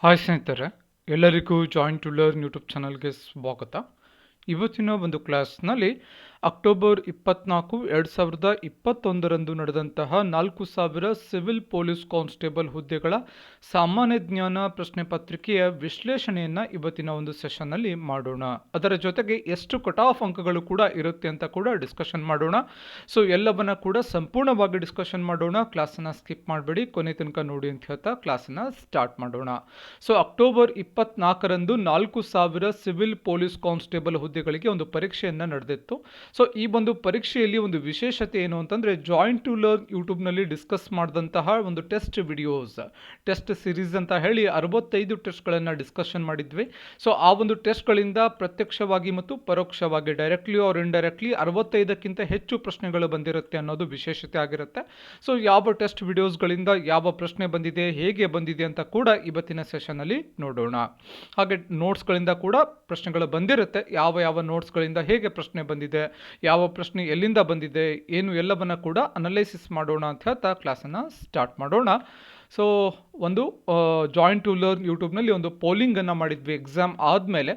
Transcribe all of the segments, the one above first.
Hi ಸ್ನೇಹಿತರೆ, ಎಲ್ಲರಿಗೂ join to learn YouTube ಚಾನಲ್ಗೆ ಸ್ವಾಗತ. ಇವತ್ತಿನ ಒಂದು ಕ್ಲಾಸ್ನಲ್ಲಿ ಅಕ್ಟೋಬರ್ 24, 2021 ನಡೆದಂತಹ 4,000 ಸಿವಿಲ್ ಪೊಲೀಸ್ ಕಾನ್ಸ್ಟೇಬಲ್ ಹುದ್ದೆಗಳ ಸಾಮಾನ್ಯ ಜ್ಞಾನ ಪ್ರಶ್ನೆ ಪತ್ರಿಕೆಯ ವಿಶ್ಲೇಷಣೆಯನ್ನು ಇವತ್ತಿನ ಒಂದು ಸೆಷನ್ನಲ್ಲಿ ಮಾಡೋಣ. ಅದರ ಜೊತೆಗೆ ಎಷ್ಟು ಕಟ್ ಆಫ್ ಅಂಕಗಳು ಕೂಡ ಇರುತ್ತೆ ಅಂತ ಕೂಡ ಡಿಸ್ಕಷನ್ ಮಾಡೋಣ. ಸೊ ಎಲ್ಲವನ್ನ ಕೂಡ ಸಂಪೂರ್ಣವಾಗಿ ಡಿಸ್ಕಷನ್ ಮಾಡೋಣ. ಕ್ಲಾಸನ್ನು ಸ್ಕಿಪ್ ಮಾಡಬೇಡಿ, ಕೊನೆ ತನಕ ನೋಡಿ ಅಂತ ಹೇಳ್ತಾ ಕ್ಲಾಸನ್ನು ಸ್ಟಾರ್ಟ್ ಮಾಡೋಣ. ಸೊ ಅಕ್ಟೋಬರ್ 24ರಂದು 4,000 ಸಿವಿಲ್ ಪೊಲೀಸ್ ಕಾನ್ಸ್ಟೇಬಲ್ ಹುದ್ದೆಗಳಿಗೆ ಒಂದು ಪರೀಕ್ಷೆಯನ್ನು ನಡೆದಿತ್ತು. ಸೊ ಈ ಒಂದು ಪರೀಕ್ಷೆಯಲ್ಲಿ ಒಂದು ವಿಶೇಷತೆ ಏನು ಅಂತಂದರೆ, ಜಾಯಿನ್ ಟು ಲರ್ನ್ ಯೂಟ್ಯೂಬ್ನಲ್ಲಿ ಡಿಸ್ಕಸ್ ಮಾಡಿದಂತಹ ಒಂದು ಟೆಸ್ಟ್ ವಿಡಿಯೋಸ್, ಟೆಸ್ಟ್ ಸಿರೀಸ್ ಅಂತ ಹೇಳಿ 65 ಟೆಸ್ಟ್ಗಳನ್ನು ಡಿಸ್ಕಷನ್ ಮಾಡಿದ್ವಿ. ಸೊ ಆ ಒಂದು ಟೆಸ್ಟ್ಗಳಿಂದ ಪ್ರತ್ಯಕ್ಷವಾಗಿ ಮತ್ತು ಪರೋಕ್ಷವಾಗಿ, ಡೈರೆಕ್ಟ್ಲಿ ಆರ್ ಇಂಡೈರೆಕ್ಟ್ಲಿ 65ಕ್ಕಿಂತ ಹೆಚ್ಚು ಪ್ರಶ್ನೆಗಳು ಬಂದಿರುತ್ತೆ ಅನ್ನೋದು ವಿಶೇಷತೆ ಆಗಿರುತ್ತೆ. ಸೊ ಯಾವ ಟೆಸ್ಟ್ ವಿಡಿಯೋಸ್ಗಳಿಂದ ಯಾವ ಪ್ರಶ್ನೆ ಬಂದಿದೆ, ಹೇಗೆ ಬಂದಿದೆ ಅಂತ ಕೂಡ ಇವತ್ತಿನ ಸೆಷನಲ್ಲಿ ನೋಡೋಣ. ಹಾಗೆ ನೋಟ್ಸ್ಗಳಿಂದ ಕೂಡ ಪ್ರಶ್ನೆಗಳು ಬಂದಿರುತ್ತೆ. ಯಾವ ನೋಟ್ಸ್ಗಳಿಂದ ಹೇಗೆ ಪ್ರಶ್ನೆ ಬಂದಿದೆ, ಯಾವ ಪ್ರಶ್ನೆ ಎಲ್ಲಿಂದ ಬಂದಿದೆ, ಏನು ಎಲ್ಲವನ್ನ ಕೂಡ ಅನಲೈಸಿಸ್ ಮಾಡೋಣ ಅಂತ ಹೇಳ್ತಾ ಕ್ಲಾಸನ್ನು ಸ್ಟಾರ್ಟ್ ಮಾಡೋಣ. ಸೊ ಒಂದು ಜಾಯಿನ್ ಟು ಲರ್ನ್ ಯೂಟ್ಯೂಬ್ನಲ್ಲಿ ಒಂದು ಪೋಲಿಂಗನ್ನು ಮಾಡಿದ್ವಿ ಎಕ್ಸಾಮ್ ಆದಮೇಲೆ.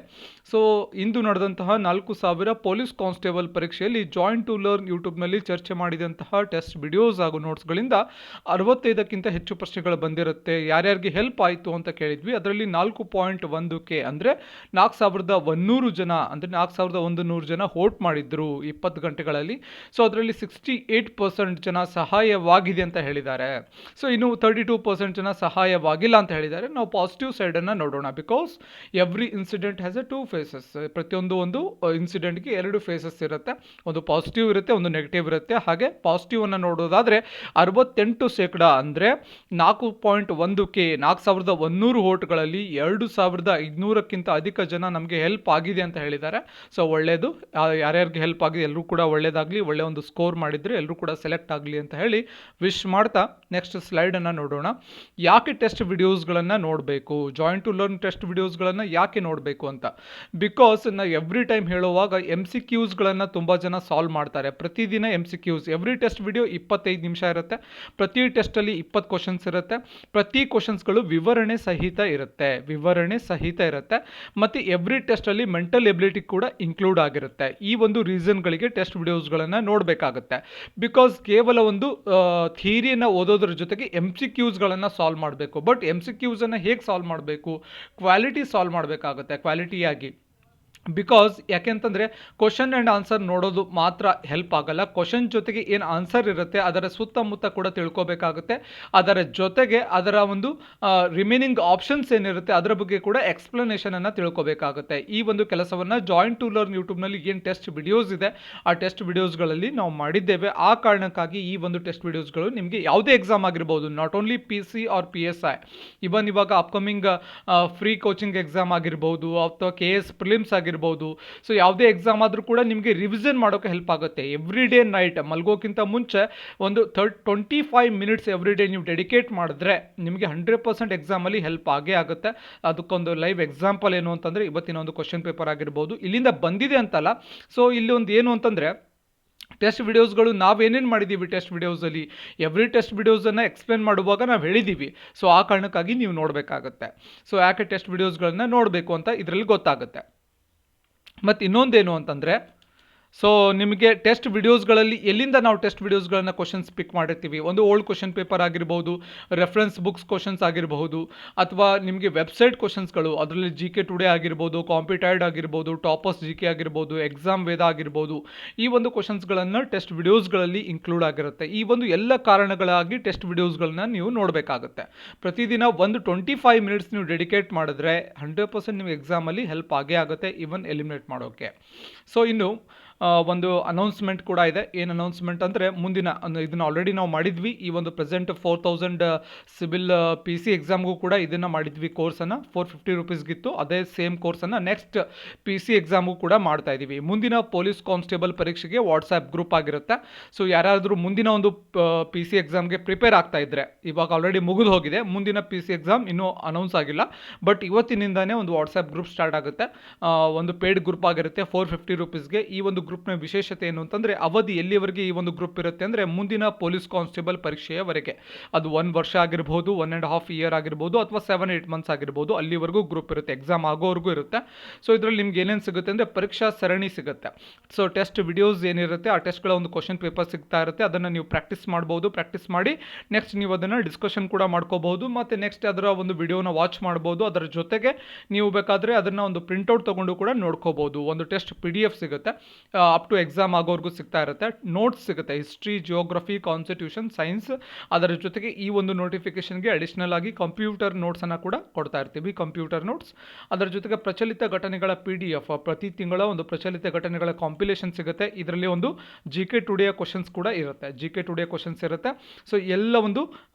ಸೊ ಇಂದು ನಡೆದಂತಹ 4,000 ಪೊಲೀಸ್ ಕಾನ್ಸ್ಟೇಬಲ್ ಪರೀಕ್ಷೆಯಲ್ಲಿ ಜಾಯಿನ್ ಟು ಲರ್ನ್ ಯೂಟ್ಯೂಬ್ನಲ್ಲಿ ಚರ್ಚೆ ಮಾಡಿದಂತಹ ಟೆಸ್ಟ್ ವಿಡಿಯೋಸ್ ಹಾಗೂ ನೋಟ್ಸ್ಗಳಿಂದ 65ಕ್ಕಿಂತ ಹೆಚ್ಚು ಪ್ರಶ್ನೆಗಳು ಬಂದಿರುತ್ತೆ. ಯಾರ್ಯಾರಿಗೆ ಹೆಲ್ಪ್ ಆಯಿತು ಅಂತ ಕೇಳಿದ್ವಿ. ಅದರಲ್ಲಿ 4.1K ಅಂದರೆ 4,100 ಜನ, ಅಂದರೆ 4,100 ಜನ ವೋಟ್ ಮಾಡಿದ್ರು 20 ಗಂಟೆಗಳಲ್ಲಿ. ಸೊ ಅದರಲ್ಲಿ 68% ಜನ ಸಹಾಯವಾಗಿದೆ ಅಂತ ಹೇಳಿದ್ದಾರೆ. ಸೊ ಇನ್ನು 32% ಜನ ಸಹಾಯವಾಗಿಲ್ಲ ಅಂತ ಹೇಳಿದ್ದಾರೆ. ನಾವು ಪಾಸಿಟಿವ್ ಸೈಡನ್ನು ನೋಡೋಣ. Because every incident has a 2 faces. ಪ್ರತಿಯೊಂದು ಇನ್ಸಿಡೆಂಟ್ಗೆ 2 ಫೇಸಸ್ ಇರುತ್ತೆ. ಒಂದು ಪಾಸಿಟಿವ್ ಇರುತ್ತೆ, ಒಂದು ನೆಗೆಟಿವ್ ಇರುತ್ತೆ. ಹಾಗೆ ಪಾಸಿಟಿವ್ ಅನ್ನು ನೋಡೋದಾದರೆ 68% ಅಂದರೆ 4.1K, 4,100 ವೋಟ್ಗಳಲ್ಲಿ 2,500ಕ್ಕಿಂತ ಅಧಿಕ ಜನ ನಮಗೆ ಹೆಲ್ಪ್ ಆಗಿದೆ ಅಂತ ಹೇಳಿದ್ದಾರೆ. ಸೊ ಒಳ್ಳೆಯದು, ಯಾರ್ಯಾರಿಗೆ ಹೆಲ್ಪ್ ಆಗಿದೆ ಎಲ್ಲರೂ ಕೂಡ ಒಳ್ಳೆಯದಾಗಲಿ, ಒಳ್ಳೆಯ ಒಂದು ಸ್ಕೋರ್ ಮಾಡಿದರೆ ಎಲ್ಲರೂ ಕೂಡ ಸೆಲೆಕ್ಟ್ ಆಗಲಿ ಅಂತ ಹೇಳಿ ವಿಶ್ ಮಾಡ್ತಾ ನೆಕ್ಸ್ಟ್ ಸ್ಲೈಡನ್ನು ನೋಡೋಣ. ಯಾಕೆ ಟೆಸ್ಟ್ ವಿಡಿಯೋಸ್ಗಳನ್ನು ನೋಡಬೇಕು, ಜಾಯಿನ್ ಟು ಲರ್ನ್ ಟೆಸ್ಟ್ ವಿಡಿಯೋಸ್ಗಳನ್ನು ಯಾಕೆ ನೋಡಬೇಕು ಅಂತ. ಬಿಕಾಸ್ ಎವ್ರಿ ಟೈಮ್ ಹೇಳುವಾಗ MCQಸ್ಗಳನ್ನು ತುಂಬ ಜನ ಸಾಲ್ವ್ ಮಾಡ್ತಾರೆ. ಪ್ರತಿದಿನ MCQs, ಎವ್ರಿ ಟೆಸ್ಟ್ ವಿಡಿಯೋ 25 ನಿಮಿಷ ಇರುತ್ತೆ. ಪ್ರತಿ ಟೆಸ್ಟಲ್ಲಿ 20 ಕ್ವಶನ್ಸ್ ಇರುತ್ತೆ. ಪ್ರತಿ ಕ್ವಶನ್ಸ್ಗಳು ವಿವರಣೆ ಸಹಿತ ಇರುತ್ತೆ. ಮತ್ತು ಎವ್ರಿ ಟೆಸ್ಟಲ್ಲಿ ಮೆಂಟಲ್ ಎಬಿಲಿಟಿ ಕೂಡ ಇನ್ಕ್ಲೂಡ್ ಆಗಿರುತ್ತೆ. ಈ ಒಂದು ರೀಸನ್ಗಳಿಗೆ ಟೆಸ್ಟ್ ವಿಡಿಯೋಸ್ಗಳನ್ನು ನೋಡಬೇಕಾಗುತ್ತೆ. ಬಿಕಾಸ್ ಕೇವಲ ಒಂದು ಥಿಯರಿಯನ್ನು ಓದೋದ್ರ ಜೊತೆಗೆ MCQಸ್ಗಳನ್ನು ಸಾಲ್ವ್ ಮಾಡಬೇಕು. ಬಟ್ MCQಸನ್ನು ಹೇಗೆ ಸಾಲ್ವ್ ಮಾಡಬೇಕು, ಕ್ವಾಲಿಟಿ ಸಾಲ್ವ್ ಮಾಡಬೇಕಾಗುತ್ತೆ, ಕ್ವಾಲಿಟಿಯಾಗಿ. ಬಿಕಾಸ್ ಯಾಕೆಂತಂದರೆ ಕ್ವಶನ್ ಆ್ಯಂಡ್ ಆನ್ಸರ್ ನೋಡೋದು ಮಾತ್ರ ಹೆಲ್ಪ್ ಆಗಲ್ಲ. ಕ್ವಶನ್ ಜೊತೆಗೆ ಏನು ಆನ್ಸರ್ ಇರುತ್ತೆ ಅದರ ಸುತ್ತಮುತ್ತ ಕೂಡ ತಿಳ್ಕೊಬೇಕಾಗುತ್ತೆ. ಅದರ ಜೊತೆಗೆ ಅದರ ಒಂದು ರಿಮೈನಿಂಗ್ ಆಪ್ಷನ್ಸ್ ಏನಿರುತ್ತೆ ಅದರ ಬಗ್ಗೆ ಕೂಡ ಎಕ್ಸ್ಪ್ಲನೇಷನನ್ನು ತಿಳ್ಕೊಬೇಕಾಗುತ್ತೆ. ಈ ಒಂದು ಕೆಲಸವನ್ನು ಜಾಯಿನ್ ಟು ಲರ್ನ್ ಯೂಟ್ಯೂಬ್ನಲ್ಲಿ ಏನು ಟೆಸ್ಟ್ ವಿಡಿಯೋಸ್ ಇದೆ ಆ ಟೆಸ್ಟ್ ವಿಡಿಯೋಸ್ಗಳಲ್ಲಿ ನಾವು ಮಾಡಿದ್ದೇವೆ. ಆ ಕಾರಣಕ್ಕಾಗಿ ಈ ಒಂದು ಟೆಸ್ಟ್ ವಿಡಿಯೋಸ್ಗಳು ನಿಮಗೆ ಯಾವುದೇ ಎಕ್ಸಾಮ್ ಆಗಿರ್ಬೋದು, not only PC or PSI, ಇವಾಗ ಅಪ್ಕಮಿಂಗ್ ಫ್ರೀ ಕೋಚಿಂಗ್ ಎಕ್ಸಾಮ್ ಆಗಿರ್ಬೋದು ಅಥವಾ KS ಪ್ರಿಲಿಮ್ಸ್ ಆಗಿರ್ಬೋದು. ಸೊ ಯಾವುದೇ ಎಕ್ಸಾಮ್ ಆದರೂ ಕೂಡ ನಿಮಗೆ ರಿವಿಷನ್ ಮಾಡೋಕ್ಕೆ ಹೆಲ್ಪ್ ಆಗುತ್ತೆ. ಎವ್ರಿ ಡೇ ನೈಟ್ ಮಲ್ಗೋಕ್ಕಿಂತ ಮುಂಚೆ ಒಂದು 25 ಮಿನಿಟ್ಸ್ ಎವ್ರಿ ಡೇ ನೀವು ಡೆಡಿಕೇಟ್ ಮಾಡಿದ್ರೆ ನಿಮಗೆ 100% ಎಕ್ಸಾಮಲ್ಲಿ ಹೆಲ್ಪ್ ಆಗೇ ಆಗುತ್ತೆ. ಅದಕ್ಕೊಂದು ಲೈವ್ ಎಕ್ಸಾಂಪಲ್ ಏನು ಅಂತಂದರೆ ಇವತ್ತಿನ ಒಂದು ಕ್ವಶನ್ ಪೇಪರ್ ಆಗಿರ್ಬೋದು, ಇಲ್ಲಿಂದ ಬಂದಿದೆ ಅಂತಲ್ಲ. ಸೊ ಇಲ್ಲಿ ಒಂದು ಏನು ಅಂತಂದರೆ ಟೆಸ್ಟ್ ವಿಡಿಯೋಸ್ಗಳು ನಾವೇನೇನು ಮಾಡಿದ್ದೀವಿ, ಟೆಸ್ಟ್ ವಿಡಿಯೋಸಲ್ಲಿ ಎವ್ರಿ ಟೆಸ್ಟ್ ವಿಡಿಯೋಸನ್ನು ಎಕ್ಸ್ಪ್ಲೇನ್ ಮಾಡುವಾಗ ನಾವು ಹೇಳಿದ್ದೀವಿ. ಸೊ ಆ ಕಾರಣಕ್ಕಾಗಿ ನೀವು ನೋಡಬೇಕಾಗುತ್ತೆ. ಸೊ ಯಾಕೆ ಟೆಸ್ಟ್ ವಿಡಿಯೋಸ್ಗಳನ್ನ ನೋಡಬೇಕು ಅಂತ ಇದರಲ್ಲಿ ಗೊತ್ತಾಗುತ್ತೆ. ಮತ್ತು ಇನ್ನೊಂದೇನು ಅಂತಂದರೆ, ಸೊ ನಿಮಗೆ ಟೆಸ್ಟ್ ವಿಡಿಯೋಸ್ಗಳಲ್ಲಿ ಎಲ್ಲಿಂದ ನಾವು ಟೆಸ್ಟ್ ವಿಡಿಯೋಸ್ಗಳನ್ನು ಕ್ವಶನ್ಸ್ ಪಿಕ್ ಮಾಡಿರ್ತೀವಿ. ಒಂದು ಓಲ್ಡ್ ಕ್ವಶನ್ ಪೇಪರ್ ಆಗಿರ್ಬೋದು, ರೆಫರೆನ್ಸ್ ಬುಕ್ಸ್ ಕ್ವಶನ್ಸ್ ಆಗಿರಬಹುದು, ಅಥವಾ ನಿಮಗೆ ವೆಬ್ಸೈಟ್ ಕ್ವಶನ್ಸ್ಗಳು, ಅದರಲ್ಲಿ GK ಟುಡೇ ಆಗಿರ್ಬೋದು, ಕಾಂಪಿಟೈಡ್ ಆಗಿರ್ಬೋದು, ಟಾಪರ್ಸ್ GK ಆಗಿರ್ಬೋದು, ಎಕ್ಸಾಮ್ ವೇದ ಆಗಿರ್ಬೋದು, ಈ ಒಂದು ಕ್ವಶನ್ಸ್ಗಳನ್ನು ಟೆಸ್ಟ್ ವಿಡಿಯೋಸ್ಗಳಲ್ಲಿ ಇನ್ಕ್ಲೂಡ್ ಆಗಿರುತ್ತೆ. ಈ ಒಂದು ಎಲ್ಲ ಕಾರಣಗಳಾಗಿ ಟೆಸ್ಟ್ ವಿಡಿಯೋಸ್ಗಳನ್ನ ನೀವು ನೋಡಬೇಕಾಗುತ್ತೆ. ಪ್ರತಿದಿನ ಒಂದು 25 ಮಿನಿಟ್ಸ್ ನೀವು ಡೆಡಿಕೇಟ್ ಮಾಡಿದ್ರೆ 100% ನೀವು ಎಕ್ಸಾಮಲ್ಲಿ ಹೆಲ್ಪ್ ಆಗೇ ಆಗುತ್ತೆ, ಈವನ್ ಎಲಿಮಿನೇಟ್ ಮಾಡೋಕ್ಕೆ. ಸೊ ಇನ್ನು ಒಂದು ಅನೌನ್ಸ್ಮೆಂಟ್ ಕೂಡ ಇದೆ. ಏನು ಅನೌನ್ಸ್ಮೆಂಟ್ ಅಂದರೆ, ಮುಂದಿನ ಇದನ್ನು ಆಲ್ರೆಡಿ ನಾವು ಮಾಡಿದ್ವಿ. ಈ ಒಂದು ಪ್ರೆಸೆಂಟ್ 4,000 ಸಿವಿಲ್ PC ಎಕ್ಸಾಮ್ಗೂ ಕೂಡ ಇದನ್ನು ಮಾಡಿದ್ವಿ. ಕೋರ್ಸನ್ನು 450 ರೂಪೀಸ್ಗಿತ್ತು. ಅದೇ ಸೇಮ್ ಕೋರ್ಸನ್ನು ನೆಕ್ಸ್ಟ್ PC ಎಕ್ಸಾಮ್ಗೂ ಕೂಡ ಮಾಡ್ತಾ ಇದ್ದೀವಿ. ಮುಂದಿನ ಪೊಲೀಸ್ ಕಾನ್ಸ್ಟೇಬಲ್ ಪರೀಕ್ಷೆಗೆ ವಾಟ್ಸಾಪ್ ಗ್ರೂಪ್ ಆಗಿರುತ್ತೆ. ಸೊ ಯಾರಾದರೂ ಮುಂದಿನ ಒಂದು PC ಎಕ್ಸಾಮ್ಗೆ ಪ್ರಿಪೇರ್ ಆಗ್ತಾ ಇದ್ದರೆ, ಇವಾಗ ಆಲ್ರೆಡಿ ಮುಗಿದು ಹೋಗಿದೆ, ಮುಂದಿನ PC ಎಕ್ಸಾಮ್ ಇನ್ನೂ ಅನೌನ್ಸ್ ಆಗಿಲ್ಲ, ಬಟ್ ಇವತ್ತಿನಿಂದನೇ ಒಂದು ವಾಟ್ಸಾಪ್ ಗ್ರೂಪ್ ಸ್ಟಾರ್ಟ್ ಆಗುತ್ತೆ. ಒಂದು ಪೇಯ್ಡ್ ಗ್ರೂಪ್ ಆಗಿರುತ್ತೆ 450 ರೂಪೀಸ್ಗೆ. ಈ ಒಂದು ಗ್ರೂಪ್ನ ವಿಶೇಷತೆ ಏನು ಅಂತಂದರೆ ಅವಧಿ ಎಲ್ಲಿವರೆಗೆ ಈ ಒಂದು ಗ್ರೂಪ್ ಇರುತ್ತೆ ಅಂದರೆ ಮುಂದಿನ ಪೊಲೀಸ್ ಕಾನ್ಸ್ಟೇಬಲ್ ಪರೀಕ್ಷೆಯವರೆಗೆ. ಅದು 1 ವರ್ಷ ಆಗಿರ್ಬೋದು, 1.5 ಇಯರ್ ಆಗಿರ್ಬೋದು, ಅಥವಾ 7-8 ಮಂತ್ಸ್ ಆಗಿರ್ಬೋದು, ಅಲ್ಲಿವರೆಗೂ ಗ್ರೂಪ್ ಇರುತ್ತೆ, ಎಕ್ಸಾಮ್ ಆಗೋವರೆಗೂ ಇರುತ್ತೆ. ಸೊ ಇದರಲ್ಲಿ ನಿಮ್ಗೆ ಏನೇನು ಸಿಗುತ್ತೆ ಅಂದರೆ ಪರೀಕ್ಷಾ ಸರಣಿ ಸಿಗುತ್ತೆ. ಸೊ ಟೆಸ್ಟ್ ವಿಡಿಯೋಸ್ ಏನಿರುತ್ತೆ ಆ ಟೆಸ್ಟ್ಗಳ ಒಂದು ಕ್ವಶನ್ ಪೇಪರ್ ಸಿಗ್ತಾ ಇರುತ್ತೆ, ಅದನ್ನು ನೀವು ಪ್ರಾಕ್ಟೀಸ್ ಮಾಡ್ಬೋದು. ಪ್ರಾಕ್ಟೀಸ್ ಮಾಡಿ ನೆಕ್ಸ್ಟ್ ನೀವು ಅದನ್ನು ಡಿಸ್ಕಷನ್ ಕೂಡ ಮಾಡ್ಕೋಬಹುದು, ಮತ್ತು ನೆಕ್ಸ್ಟ್ ಅದರ ಒಂದು ವಿಡಿಯೋನ ವಾಚ್ ಮಾಡ್ಬೋದು. ಅದರ ಜೊತೆಗೆ ನೀವು ಬೇಕಾದರೆ ಅದನ್ನು ಒಂದು ಪ್ರಿಂಟೌಟ್ ತೊಗೊಂಡು ಕೂಡ ನೋಡ್ಕೋಬೋದು. ಒಂದು ಟೆಸ್ಟ್ PDF ಸಿಗುತ್ತೆ, ಅಪ್ ಟು ಎಕ್ಸಾಮ್ ಆಗೋವರೆಗೂ ಸಿಗ್ತಾ ಇರುತ್ತೆ. ನೋಟ್ಸ್ ಸಿಗುತ್ತೆ, ಹಿಸ್ಟ್ರಿ, ಜಿಯೋಗ್ರಫಿ, ಕಾನ್ಸ್ಟಿಟ್ಯೂಷನ್, ಸೈನ್ಸ್. ಅದರ ಜೊತೆಗೆ ಈ ಒಂದು ನೋಟಿಫಿಕೇಷನ್ಗೆ ಅಡಿಷನಲ್ ಆಗಿ ಕಂಪ್ಯೂಟರ್ ನೋಟ್ಸನ್ನು ಕೂಡ ಕೊಡ್ತಾ ಇರ್ತೀವಿ, ಕಂಪ್ಯೂಟರ್ ನೋಟ್ಸ್. ಅದರ ಜೊತೆಗೆ ಪ್ರಚಲಿತ ಘಟನೆಗಳ PDF, ಪ್ರತಿ ತಿಂಗಳ ಒಂದು ಪ್ರಚಲಿತ ಘಟನೆಗಳ ಕಾಂಪಿಲೇಷನ್ ಸಿಗುತ್ತೆ. ಇದರಲ್ಲಿ ಒಂದು GK ಟುಡೇ ಕ್ವಶನ್ಸ್ ಕೂಡ ಇರುತ್ತೆ, GK ಟುಡೇ ಕ್ವಶನ್ಸ್ ಇರುತ್ತೆ. ಸೊ ಎಲ್ಲ ಒಂದು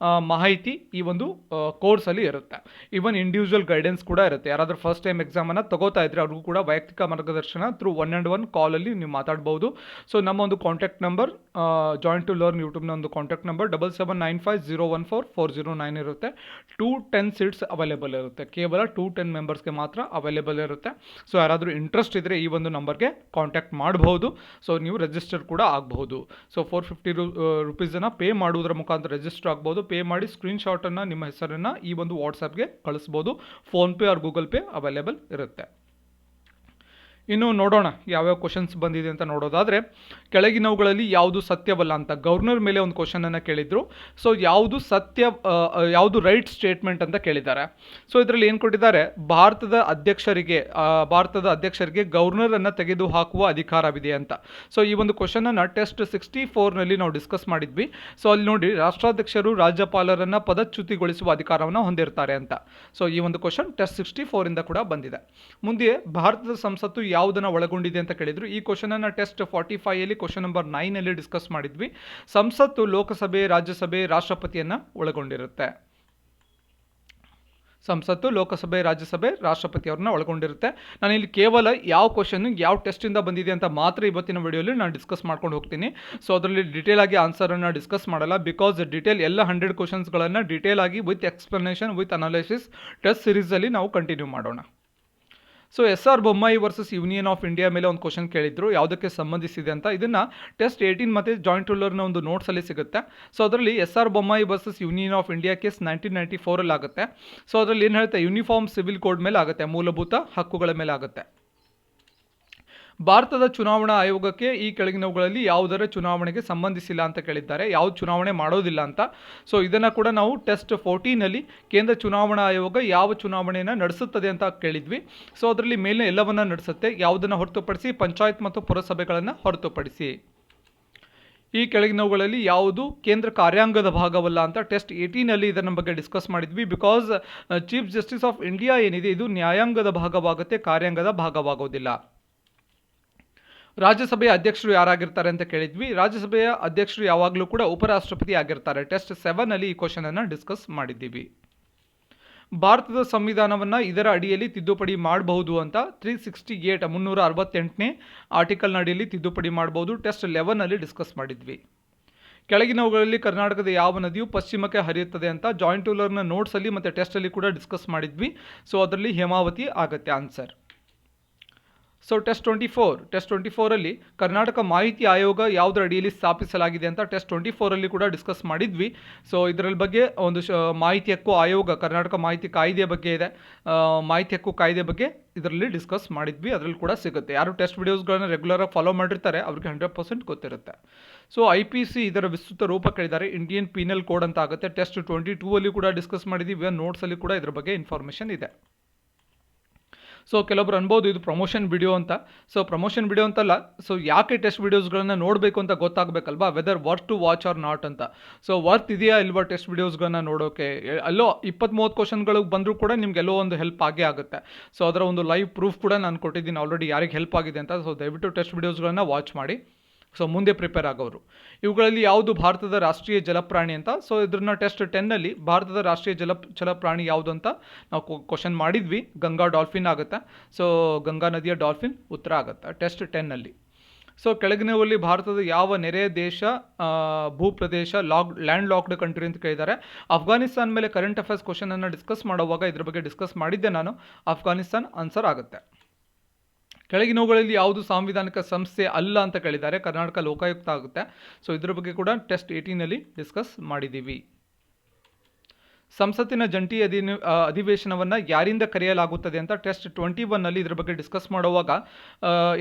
ಮಾಹಿತಿ ಈ ಒಂದು ಕೋರ್ಸಲ್ಲಿ ಇರುತ್ತೆ. ಈವನ್ ಇಂಡಿವಿಜುವಲ್ ಗೈಡೆನ್ಸ್ ಕೂಡ ಇರುತ್ತೆ. ಯಾರಾದರೂ ಫಸ್ಟ್ ಟೈಮ್ ಎಕ್ಸಾಮನ್ನು ತಗೋತಾ ಇದ್ರೆ ಅವ್ರಿಗೂ ಕೂಡ ವೈಯಕ್ತಿಕ ಮಾರ್ಗದರ್ಶನ ಥ್ರೂ 1-on-1 ಕಾಲಲ್ಲಿ ನೀವು ಮಾತಾಡ್ಬೋದು. ಸೊ ನಮ್ಮ ಒಂದು contact number join to learn ಯೂಟ್ಯೂಬ್ನ ಒಂದು ಕಾಂಟ್ಯಾಕ್ಟ್ ನಂಬರ್ 7795014409 ಇರುತ್ತೆ. 210 ಸೀಟ್ಸ್ ಅವೈಲೇಬಲ್ ಇರುತ್ತೆ, ಕೇವಲ 210 ಮೆಂಬರ್ಸ್ಗೆ ಮಾತ್ರ ಅವೈಲೇಬಲ್ ಇರುತ್ತೆ. ಸೊ ಯಾರಾದರೂ ಇಂಟ್ರೆಸ್ಟ್ ಇದ್ದರೆ ಈ ಒಂದು ನಂಬರ್ಗೆ ಕಾಂಟ್ಯಾಕ್ಟ್ ಮಾಡಬಹುದು. ಸೊ ನೀವು ರಿಜಿಸ್ಟರ್ ಕೂಡ ಆಗಬಹುದು. ಸೊ 450 ರುಪೀಸನ್ನು ಪೇ ಮಾಡುವುದರ ಮುಖಾಂತರ ರಿಜಿಸ್ಟರ್ ಆಗ್ಬೋದು. ಪೇ ಮಾಡಿ ಸ್ಕ್ರೀನ್ಶಾಟನ್ನು ನಿಮ್ಮ ಹೆಸರನ್ನು ಈ ಒಂದು ವಾಟ್ಸಪ್ಗೆ ಕಳಿಸ್ಬೋದು. PhonePe R Google pay available ಇರುತ್ತೆ. ಇನ್ನು ನೋಡೋಣ ಯಾವ್ಯಾವ ಕ್ವಶನ್ಸ್ ಬಂದಿದೆ ಅಂತ ನೋಡೋದಾದರೆ, ಕೆಳಗಿನವುಗಳಲ್ಲಿ ಯಾವುದು ಸತ್ಯವಲ್ಲ ಅಂತ ಗವರ್ನರ್ ಮೇಲೆ ಒಂದು ಕ್ವಶನನ್ನು ಕೇಳಿದರು. ಸೊ ಯಾವುದು ಸತ್ಯ, ಯಾವುದು ರೈಟ್ ಸ್ಟೇಟ್ಮೆಂಟ್ ಅಂತ ಕೇಳಿದ್ದಾರೆ. ಸೊ ಇದರಲ್ಲಿ ಏನು ಕೊಟ್ಟಿದ್ದಾರೆ, ಭಾರತದ ಅಧ್ಯಕ್ಷರಿಗೆ ಗವರ್ನರನ್ನು ತೆಗೆದುಹಾಕುವ ಅಧಿಕಾರವಿದೆ ಅಂತ. ಸೊ ಈ ಒಂದು ಕ್ವಶನನ್ನು ಟೆಸ್ಟ್ 64ನಲ್ಲಿ ನಾವು ಡಿಸ್ಕಸ್ ಮಾಡಿದ್ವಿ. ಸೊ ಅಲ್ಲಿ ನೋಡಿ, ರಾಷ್ಟ್ರಾಧ್ಯಕ್ಷರು ರಾಜ್ಯಪಾಲರನ್ನು ಪದಚ್ಯುತಿಗೊಳಿಸುವ ಅಧಿಕಾರವನ್ನು ಹೊಂದಿರ್ತಾರೆ ಅಂತ. ಸೊ ಈ ಒಂದು ಕ್ವಶನ್ ಟೆಸ್ಟ್ 64ಇಂದ ಕೂಡ ಬಂದಿದೆ. ಮುಂದೆ ಭಾರತದ ಸಂಸತ್ತು ಯಾವುದನ್ನು ಒಳಗೊಂಡಿದೆ ಅಂತ ಕೇಳಿದ್ರು. ಈ ಕ್ವಶನನ್ನು ಟೆಸ್ಟ್ 45ಯಲ್ಲಿ ಕ್ವಶನ್ ನಂಬರ್ 9ನಲ್ಲಿ ಡಿಸ್ಕಸ್ ಮಾಡಿದ್ವಿ. ಸಂಸತ್ತು ಲೋಕಸಭೆ, ರಾಜ್ಯಸಭೆ, ರಾಷ್ಟ್ರಪತಿಯನ್ನು ಒಳಗೊಂಡಿರುತ್ತೆ. ಸಂಸತ್ತು ಲೋಕಸಭೆ, ರಾಜ್ಯಸಭೆ, ರಾಷ್ಟ್ರಪತಿಯವ್ರನ್ನ ಒಳಗೊಂಡಿರುತ್ತೆ. ನಾನು ಇಲ್ಲಿ ಕೇವಲ ಯಾವ ಕ್ವಶನ್ ಯಾವ ಟೆಸ್ಟಿಂದ ಬಂದಿದೆ ಅಂತ ಮಾತ್ರ ಇವತ್ತಿನ ವಿಡಿಯೋಲಿ ನಾನು ಡಿಸ್ಕಸ್ ಮಾಡ್ಕೊಂಡು ಹೋಗ್ತೀನಿ. ಸೊ ಅದರಲ್ಲಿ ಡೀಟೇಲ್ ಆಗಿ ಆನ್ಸರನ್ನು ಡಿಸ್ಕಸ್ ಮಾಡಲ್ಲ, ಬಿಕಾಸ್ ಡೀಟೇಲ್ ಎಲ್ಲ 100 ಕ್ವಶನ್ಸ್ಗಳನ್ನು ಡೀಟೇಲ್ ಆಗಿ with explanation with analysis test ಸೀರೀಸಲ್ಲಿ ನಾವು ಕಂಟಿನ್ಯೂ ಮಾಡೋಣ. So SR Bommai versus union of India ಮೇಲೆ ಒಂದು ಕ್ವಶನ್ ಕೇಳಿದ್ರು, ಯಾವುದಕ್ಕೆ ಸಂಬಂಧಿಸಿದೆ ಅಂತ. ಇದನ್ನು ಟೆಸ್ಟ್ 18 ಮತ್ತು ಜಾಯಿಂಟ್ ರೂಲರ್ನ ಒಂದು ನೋಟ್ಸಲ್ಲಿ ಸಿಗುತ್ತೆ. ಸೊ ಅದರಲ್ಲಿ SR Bommai versus union of India case 1994ಅಲ್ಲಿ ಆಗುತ್ತೆ. ಸೊ ಅದರಲ್ಲಿ ಏನು ಹೇಳುತ್ತೆ, ಯೂನಿಫಾರ್ಮ್ ಸಿವಿಲ್ ಕೋಡ್ ಮೇಲೆ ಆಗುತ್ತೆ, ಮೂಲಭೂತ ಹಕ್ಕುಗಳ ಮೇಲೆ ಆಗುತ್ತೆ. ಭಾರತದ ಚುನಾವಣಾ ಆಯೋಗಕ್ಕೆ ಈ ಕೆಳಗಿನವುಗಳಲ್ಲಿ ಯಾವುದರ ಚುನಾವಣೆಗೆ ಸಂಬಂಧಿಸಿಲ್ಲ ಅಂತ ಕೇಳಿದ್ದಾರೆ, ಯಾವುದು ಚುನಾವಣೆ ಮಾಡೋದಿಲ್ಲ ಅಂತ. ಸೊ ಇದನ್ನು ಕೂಡ ನಾವು ಟೆಸ್ಟ್ 14ನಲ್ಲಿ ಕೇಂದ್ರ ಚುನಾವಣಾ ಆಯೋಗ ಯಾವ ಚುನಾವಣೆಯನ್ನು ನಡೆಸುತ್ತದೆ ಅಂತ ಕೇಳಿದ್ವಿ. ಸೊ ಅದರಲ್ಲಿ ಮೇಲಿನ ಎಲ್ಲವನ್ನ ನಡೆಸುತ್ತೆ, ಯಾವುದನ್ನು ಹೊರತುಪಡಿಸಿ ಪಂಚಾಯತ್ ಮತ್ತು ಪುರಸಭೆಗಳನ್ನು ಹೊರತುಪಡಿಸಿ. ಈ ಕೆಳಗಿನವುಗಳಲ್ಲಿ ಯಾವುದು ಕೇಂದ್ರ ಕಾರ್ಯಾಂಗದ ಭಾಗವಲ್ಲ ಅಂತ ಟೆಸ್ಟ್ 18ನಲ್ಲಿ ಇದರ ಬಗ್ಗೆ ಡಿಸ್ಕಸ್ ಮಾಡಿದ್ವಿ. Because chief justice of India ಏನಿದೆ ಇದು ನ್ಯಾಯಾಂಗದ ಭಾಗವಾಗುತ್ತೆ, ಕಾರ್ಯಾಂಗದ ಭಾಗವಾಗೋದಿಲ್ಲ. ರಾಜ್ಯಸಭೆಯ ಅಧ್ಯಕ್ಷರು ಯಾರಾಗಿರ್ತಾರೆ ಅಂತ ಕೇಳಿದ್ವಿ. ರಾಜ್ಯಸಭೆಯ ಅಧ್ಯಕ್ಷರು ಯಾವಾಗಲೂ ಕೂಡ ಉಪರಾಷ್ಟ್ರಪತಿ ಆಗಿರ್ತಾರೆ. ಟೆಸ್ಟ್ 7ನಲ್ಲಿ ಈ ಕ್ವಶನನ್ನು ಡಿಸ್ಕಸ್ ಮಾಡಿದ್ದೀವಿ. ಭಾರತದ ಸಂವಿಧಾನವನ್ನು ಇದರ ಅಡಿಯಲ್ಲಿ ತಿದ್ದುಪಡಿ ಮಾಡಬಹುದು ಅಂತ 368ನೇ ಆರ್ಟಿಕಲ್ನ ಅಡಿಯಲ್ಲಿ ತಿದ್ದುಪಡಿ ಮಾಡಬಹುದು. ಟೆಸ್ಟ್ 11ನಲ್ಲಿ ಡಿಸ್ಕಸ್ ಮಾಡಿದ್ವಿ. ಕೆಳಗಿನವುಗಳಲ್ಲಿ ಕರ್ನಾಟಕದ ಯಾವ ನದಿಯು ಪಶ್ಚಿಮಕ್ಕೆ ಹರಿಯುತ್ತದೆ ಅಂತ ಜಾಯಿಂಟ್ ರೂಲರ್ನ ನೋಟ್ಸಲ್ಲಿ ಮತ್ತು ಟೆಸ್ಟಲ್ಲಿ ಕೂಡ ಡಿಸ್ಕಸ್ ಮಾಡಿದ್ವಿ. ಸೊ ಅದರಲ್ಲಿ ಹೇಮಾವತಿ ಆಗುತ್ತೆ ಆನ್ಸರ್. ಸೊ ಟೆಸ್ಟ್ 24ರಲ್ಲಿ ಕರ್ನಾಟಕ ಮಾಹಿತಿ ಆಯೋಗ ಯಾವುದರ ಅಡಿಯಲ್ಲಿ ಸ್ಥಾಪಿಸಲಾಗಿದೆ ಅಂತ ಟೆಸ್ಟ್ 24ರಲ್ಲಿ ಕೂಡ ಡಿಸ್ಕಸ್ ಮಾಡಿದ್ವಿ. ಸೊ ಇದರ ಬಗ್ಗೆ ಒಂದು ಮಾಹಿತಿ ಹಕ್ಕು ಆಯೋಗ, ಕರ್ನಾಟಕ ಮಾಹಿತಿ ಕಾಯ್ದೆ ಬಗ್ಗೆ ಇದೆ, ಮಾಹಿತಿ ಹಕ್ಕು ಕಾಯ್ದೆ ಬಗ್ಗೆ ಇದರಲ್ಲಿ ಡಿಸ್ಕಸ್ ಮಾಡಿದ್ವಿ. ಅದರಲ್ಲಿ ಕೂಡ ಸಿಗುತ್ತೆ. ಯಾರು ಟೆಸ್ಟ್ ವಿಡಿಯೋಸ್ಗಳನ್ನು ರೆಗ್ಯುಲರಾಗಿ ಫಾಲೋ ಮಾಡಿರ್ತಾರೆ ಅವ್ರಿಗೆ 100% ಗೊತ್ತಿರುತ್ತೆ. ಸೊ IPC ಇದರ ವಿಸ್ತೃತ ರೂಪ ಕೇಳಿದ್ದಾರೆ, ಇಂಡಿಯನ್ ಪೀನಲ್ ಕೋಡ್ ಅಂತ ಆಗುತ್ತೆ. ಟೆಸ್ಟ್ 22ಅಲ್ಲಿ ಕೂಡ ಡಿಸ್ಕಸ್ ಮಾಡಿದ್ವಿ, ನೋಟ್ಸಲ್ಲಿ ಕೂಡ ಇದ್ರ ಬಗ್ಗೆ ಇನ್ಫಾರ್ಮೇಷನ್ ಇದೆ. ಸೊ ಕೆಲವೊಬ್ರು ಅನ್ಬೋದು ಇದು ಪ್ರಮೋಷನ್ ವಿಡಿಯೋ ಅಂತ. ಸೊ ಪ್ರಮೋಷನ್ ವಿಡಿಯೋ ಅಂತಲ್ಲ, ಸೊ ಯಾಕೆ ಟೆಸ್ಟ್ ವಿಡಿಯೋಸ್ಗಳನ್ನ ನೋಡಬೇಕು ಅಂತ ಗೊತ್ತಾಗಬೇಕಲ್ವಾ, whether worth to watch or not ಅಂತ. ಸೊ ವರ್ತ್ ಇದೆಯಾ ಇಲ್ವಾ ಟೆಸ್ಟ್ ವಿಡಿಯೋಸ್ಗಳನ್ನ ನೋಡೋಕೆ. ಅಲ್ಲೋ 20-30 ಕ್ವಶನ್ಗಳಿಗೆ ಬಂದರೂ ಕೂಡ ನಿಮ್ಗೆಲ್ಲೋ ಒಂದು ಹೆಲ್ಪ್ ಆಗೇ ಆಗುತ್ತೆ. ಸೊ ಅದರ ಒಂದು ಲೈವ್ ಪ್ರೂಫ್ ಕೂಡ ನಾನು ಕೊಟ್ಟಿದ್ದೀನಿ ಆಲ್ರೆಡಿ ಯಾರಿಗೆ ಹೆಲ್ಪ್ ಆಗಿದೆ ಅಂತ. ಸೊ ದಯವಿಟ್ಟು ಟೆಸ್ಟ್ ವಿಡಿಯೋಸ್ಗಳನ್ನ ವಾಚ್ ಮಾಡಿ. ಸೊ ಮುಂದೆ ಪ್ರಿಪೇರ್ ಆಗೋರು. ಇವುಗಳಲ್ಲಿ ಯಾವುದು ಭಾರತದ ರಾಷ್ಟ್ರೀಯ ಜಲಪ್ರಾಣಿ ಅಂತ. ಸೊ ಇದನ್ನ ಟೆಸ್ಟ್ 10ನಲ್ಲಿ ಭಾರತದ ರಾಷ್ಟ್ರೀಯ ಜಲಪ್ರಾಣಿ ಯಾವುದು ಅಂತ ನಾವು ಕ್ವಶನ್ ಮಾಡಿದ್ವಿ. ಗಂಗಾ ಡಾಲ್ಫಿನ್ ಆಗುತ್ತೆ. ಸೊ ಗಂಗಾ ನದಿಯ ಡಾಲ್ಫಿನ್ ಉತ್ತರ ಆಗುತ್ತೆ ಟೆಸ್ಟ್ 10ನಲ್ಲಿ. ಸೊ ಕೆಳಗಿನವಲ್ಲಿ ಭಾರತದ ಯಾವ ನೆರೆಯ ದೇಶ ಭೂಪ್ರದೇಶ ಲ್ಯಾಂಡ್ ಲಾಕ್ಡ್ ಕಂಟ್ರಿ ಅಂತ ಕೇಳಿದ್ದಾರೆ. ಅಫ್ಘಾನಿಸ್ತಾನ್ ಮೇಲೆ ಕರೆಂಟ್ ಅಫೇರ್ಸ್ ಕ್ವಶನನ್ನು ಡಿಸ್ಕಸ್ ಮಾಡುವಾಗ ಇದ್ರ ಬಗ್ಗೆ ಡಿಸ್ಕಸ್ ಮಾಡಿದ್ದೆ ನಾನು. ಅಫ್ಘಾನಿಸ್ತಾನ್ ಆನ್ಸರ್ ಆಗುತ್ತೆ. ಕೆಳಗಿನವುಗಳಲ್ಲಿ ಯಾವುದು ಸಾಂವಿಧಾನಿಕ ಸಂಸ್ಥೆ ಅಲ್ಲ ಅಂತ ಕೇಳಿದ್ದಾರೆ. ಕರ್ನಾಟಕ ಲೋಕಾಯುಕ್ತ ಆಗುತ್ತೆ. ಸೊ ಇದ್ರ ಬಗ್ಗೆ ಕೂಡ ಟೆಸ್ಟ್ 18ನಲ್ಲಿ ಡಿಸ್ಕಸ್ ಮಾಡಿದ್ದೀವಿ. ಸಂಸತ್ತಿನ ಜಂಟಿ ಅಧಿವೇಶನವನ್ನು ಯಾರಿಂದ ಕರೆಯಲಾಗುತ್ತದೆ ಅಂತ ಟೆಸ್ಟ್ 21ನಲ್ಲಿ ಇದ್ರ ಬಗ್ಗೆ ಡಿಸ್ಕಸ್ ಮಾಡುವಾಗ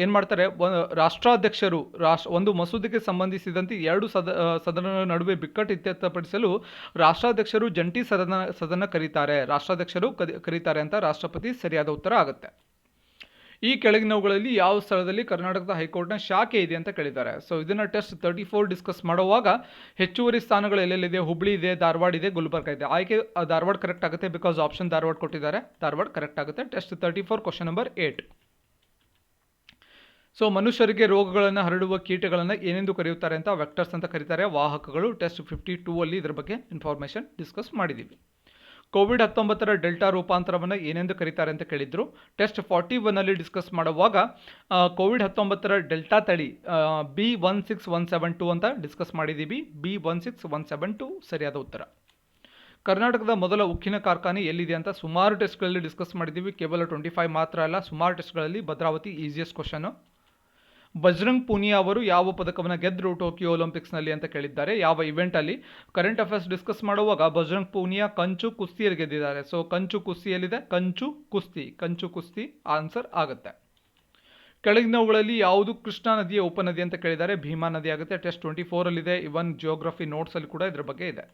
ಏನು ಮಾಡ್ತಾರೆ, ರಾಷ್ಟ್ರಾಧ್ಯಕ್ಷರು ಒಂದು ಮಸೂದೆಗೆ ಸಂಬಂಧಿಸಿದಂತೆ ಎರಡು ಸದನಗಳ ನಡುವೆ ಬಿಕ್ಕಟ್ಟು ಇತ್ಯರ್ಥಪಡಿಸಲು ರಾಷ್ಟ್ರಾಧ್ಯಕ್ಷರು ಜಂಟಿ ಸದನ ಕರೀತಾರೆ. ರಾಷ್ಟ್ರಾಧ್ಯಕ್ಷರು ಕರೀತಾರೆ ಅಂತ ರಾಷ್ಟ್ರಪತಿ ಸರಿಯಾದ ಉತ್ತರ ಆಗುತ್ತೆ. ಈ ಕೆಳಗಿನವುಗಳಲ್ಲಿ ಯಾವ ಸ್ಥಳದಲ್ಲಿ ಕರ್ನಾಟಕದ ಹೈಕೋರ್ಟ್ನ ಶಾಖೆ ಇದೆ ಅಂತ ಕೇಳಿದ್ದಾರೆ. ಸೊ ಇದನ್ನು ಟೆಸ್ಟ್ 34 ಡಿಸ್ಕಸ್ ಮಾಡುವಾಗ ಹೆಚ್ಚುವರಿ ಸ್ಥಾನಗಳು ಎಲ್ಲೆಲ್ಲಿದೆ, ಹುಬ್ಳಿ ಇದೆ, ಧಾರವಾಡ ಇದೆ, ಗುಲ್ಬರ್ಗ ಇದೆ. ಆಯ್ಕೆ ಧಾರವಾಡ ಕರೆಕ್ಟ್ ಆಗುತ್ತೆ, ಬಿಕಾಸ್ ಆಪ್ಷನ್ ಧಾರವಾಡ ಕೊಟ್ಟಿದ್ದಾರೆ. ಧಾರವಾಡ ಕರೆಕ್ಟ್ ಆಗುತ್ತೆ. Test 34 question number 8. ಸೊ ಮನುಷ್ಯರಿಗೆ ರೋಗಗಳನ್ನು ಹರಡುವ ಕೀಟಗಳನ್ನು ಏನೆಂದು ಕರೆಯುತ್ತಾರೆ ಅಂತ ವೆಕ್ಟರ್ಸ್ ಅಂತ ಕರೀತಾರೆ, ವಾಹಕಗಳು. ಟೆಸ್ಟ್ 52 ಅಲ್ಲಿ ಇದರ ಬಗ್ಗೆ ಇನ್ಫಾರ್ಮೇಷನ್ ಡಿಸ್ಕಸ್ ಮಾಡಿದ್ದೀವಿ. ಕೋವಿಡ್-19 ಡೆಲ್ಟಾ ರೂಪಾಂತರವನ್ನು ಏನೆಂದು ಕರೀತಾರೆ ಅಂತ ಕೇಳಿದ್ರು. ಟೆಸ್ಟ್ 41ನಲ್ಲಿ ಡಿಸ್ಕಸ್ ಮಾಡುವಾಗ ಕೋವಿಡ್-19 ಡೆಲ್ಟಾ ತಳಿ B16172 ಅಂತ ಡಿಸ್ಕಸ್ ಮಾಡಿದ್ದೀವಿ. B16172 ಸರಿಯಾದ ಉತ್ತರ. ಕರ್ನಾಟಕದ ಮೊದಲ ಉಕ್ಕಿನ ಕಾರ್ಖಾನೆ ಎಲ್ಲಿದೆ ಅಂತ ಸುಮಾರು ಟೆಸ್ಟ್ಗಳಲ್ಲಿ ಡಿಸ್ಕಸ್ ಮಾಡಿದ್ದೀವಿ. ಕೇವಲ 25 ಮಾತ್ರ ಅಲ್ಲ, ಸುಮಾರು ಟೆಸ್ಟ್ಗಳಲ್ಲಿ ಭದ್ರಾವತಿ ಈಸಿಯೆಸ್ಟ್ ಕ್ವಶನು. ಬಜರಂಗ್ ಪೂನಿಯಾ ಅವರು ಯಾವ ಪದಕವನ್ನು ಗೆದ್ದರು ಟೋಕಿಯೋ ಒಲಿಂಪಿಕ್ಸ್ನಲ್ಲಿ ಅಂತ ಕೇಳಿದ್ದಾರೆ. ಯಾವ ಇವೆಂಟಲ್ಲಿ? ಕರೆಂಟ್ ಅಫೇರ್ಸ್ ಡಿಸ್ಕಸ್ ಮಾಡುವಾಗ ಬಜರಂಗ್ ಪೂನಿಯಾ ಕಂಚು ಕುಸ್ತಿಯಲ್ಲಿ ಗೆದ್ದಿದ್ದಾರೆ. ಸೊ ಕಂಚು ಕುಸ್ತಿಯಲ್ಲಿದೆ, ಕಂಚು ಕುಸ್ತಿ ಆನ್ಸರ್ ಆಗುತ್ತೆ. ಕೆಳಗಿನವುಗಳಲ್ಲಿ ಯಾವುದು ಕೃಷ್ಣಾ ನದಿಯ ಉಪನದಿ ಅಂತ ಕೇಳಿದ್ದಾರೆ. ಭೀಮಾ ನದಿ ಆಗುತ್ತೆ. ಟೆಸ್ಟ್ 24ಅಲ್ಲಿದೆ. ಇವನ್ ಜಿಯೋಗ್ರಫಿ ನೋಟ್ಸಲ್ಲಿ ಕೂಡ ಇದ್ರ ಬಗ್ಗೆ ಇದೆ.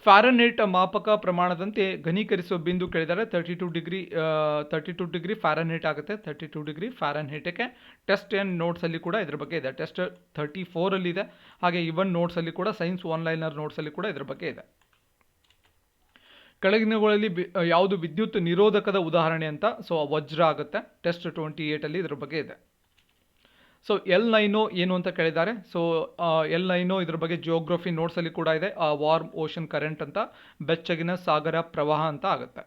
ಫ್ಯಾರನ್ಹೀಟ್ ಮಾಪಕ ಪ್ರಮಾಣದಂತೆ ಘನೀಕರಿಸುವ ಬಿಂದು ಕೇಳಿದ್ದಾರೆ. 32 ಡಿಗ್ರಿ ಫ್ಯಾರನ್ಹೀಟ್ ಆಗುತ್ತೆ. 32 ಡಿಗ್ರಿ ಫ್ಯಾರನ್ಹೀಟಕ್ಕೆ ಟೆಸ್ಟ್ 10 ನೋಟ್ಸಲ್ಲಿ ಕೂಡ ಇದ್ರ ಬಗ್ಗೆ ಇದೆ. ಟೆಸ್ಟ್ 34ಅಲ್ಲಿ ಇದೆ. ಹಾಗೆ ಇವನ್ ನೋಟ್ಸಲ್ಲಿ ಕೂಡ, ಸೈನ್ಸ್ ಆನ್ಲೈನರ್ ನೋಟ್ಸಲ್ಲಿ ಕೂಡ ಇದ್ರ ಬಗ್ಗೆ ಇದೆ. ಕೆಳಗಿನವುಗಳಲ್ಲಿ ಯಾವುದು ವಿದ್ಯುತ್ ನಿರೋಧಕದ ಉದಾಹರಣೆ ಅಂತ? ಸೊ ವಜ್ರ ಆಗುತ್ತೆ. ಟೆಸ್ಟ್ 28ಅಲ್ಲಿ ಇದ್ರ ಬಗ್ಗೆ ಇದೆ. ಸೊ ಎಲ್ ನೈನೋ ಏನು ಅಂತ ಕೇಳಿದ್ದಾರೆ. ಸೊ ಎಲ್ ನೈನೋ ಇದ್ರ ಬಗ್ಗೆ ಜಿಯೋಗ್ರಫಿ ನೋಟ್ಸಲ್ಲಿ ಕೂಡ ಇದೆ. ವಾರ್ಮ್ ಓಷನ್ ಕರೆಂಟ್ ಅಂತ, ಬೆಚ್ಚಗಿನ ಸಾಗರ ಪ್ರವಾಹ ಅಂತ ಆಗುತ್ತೆ.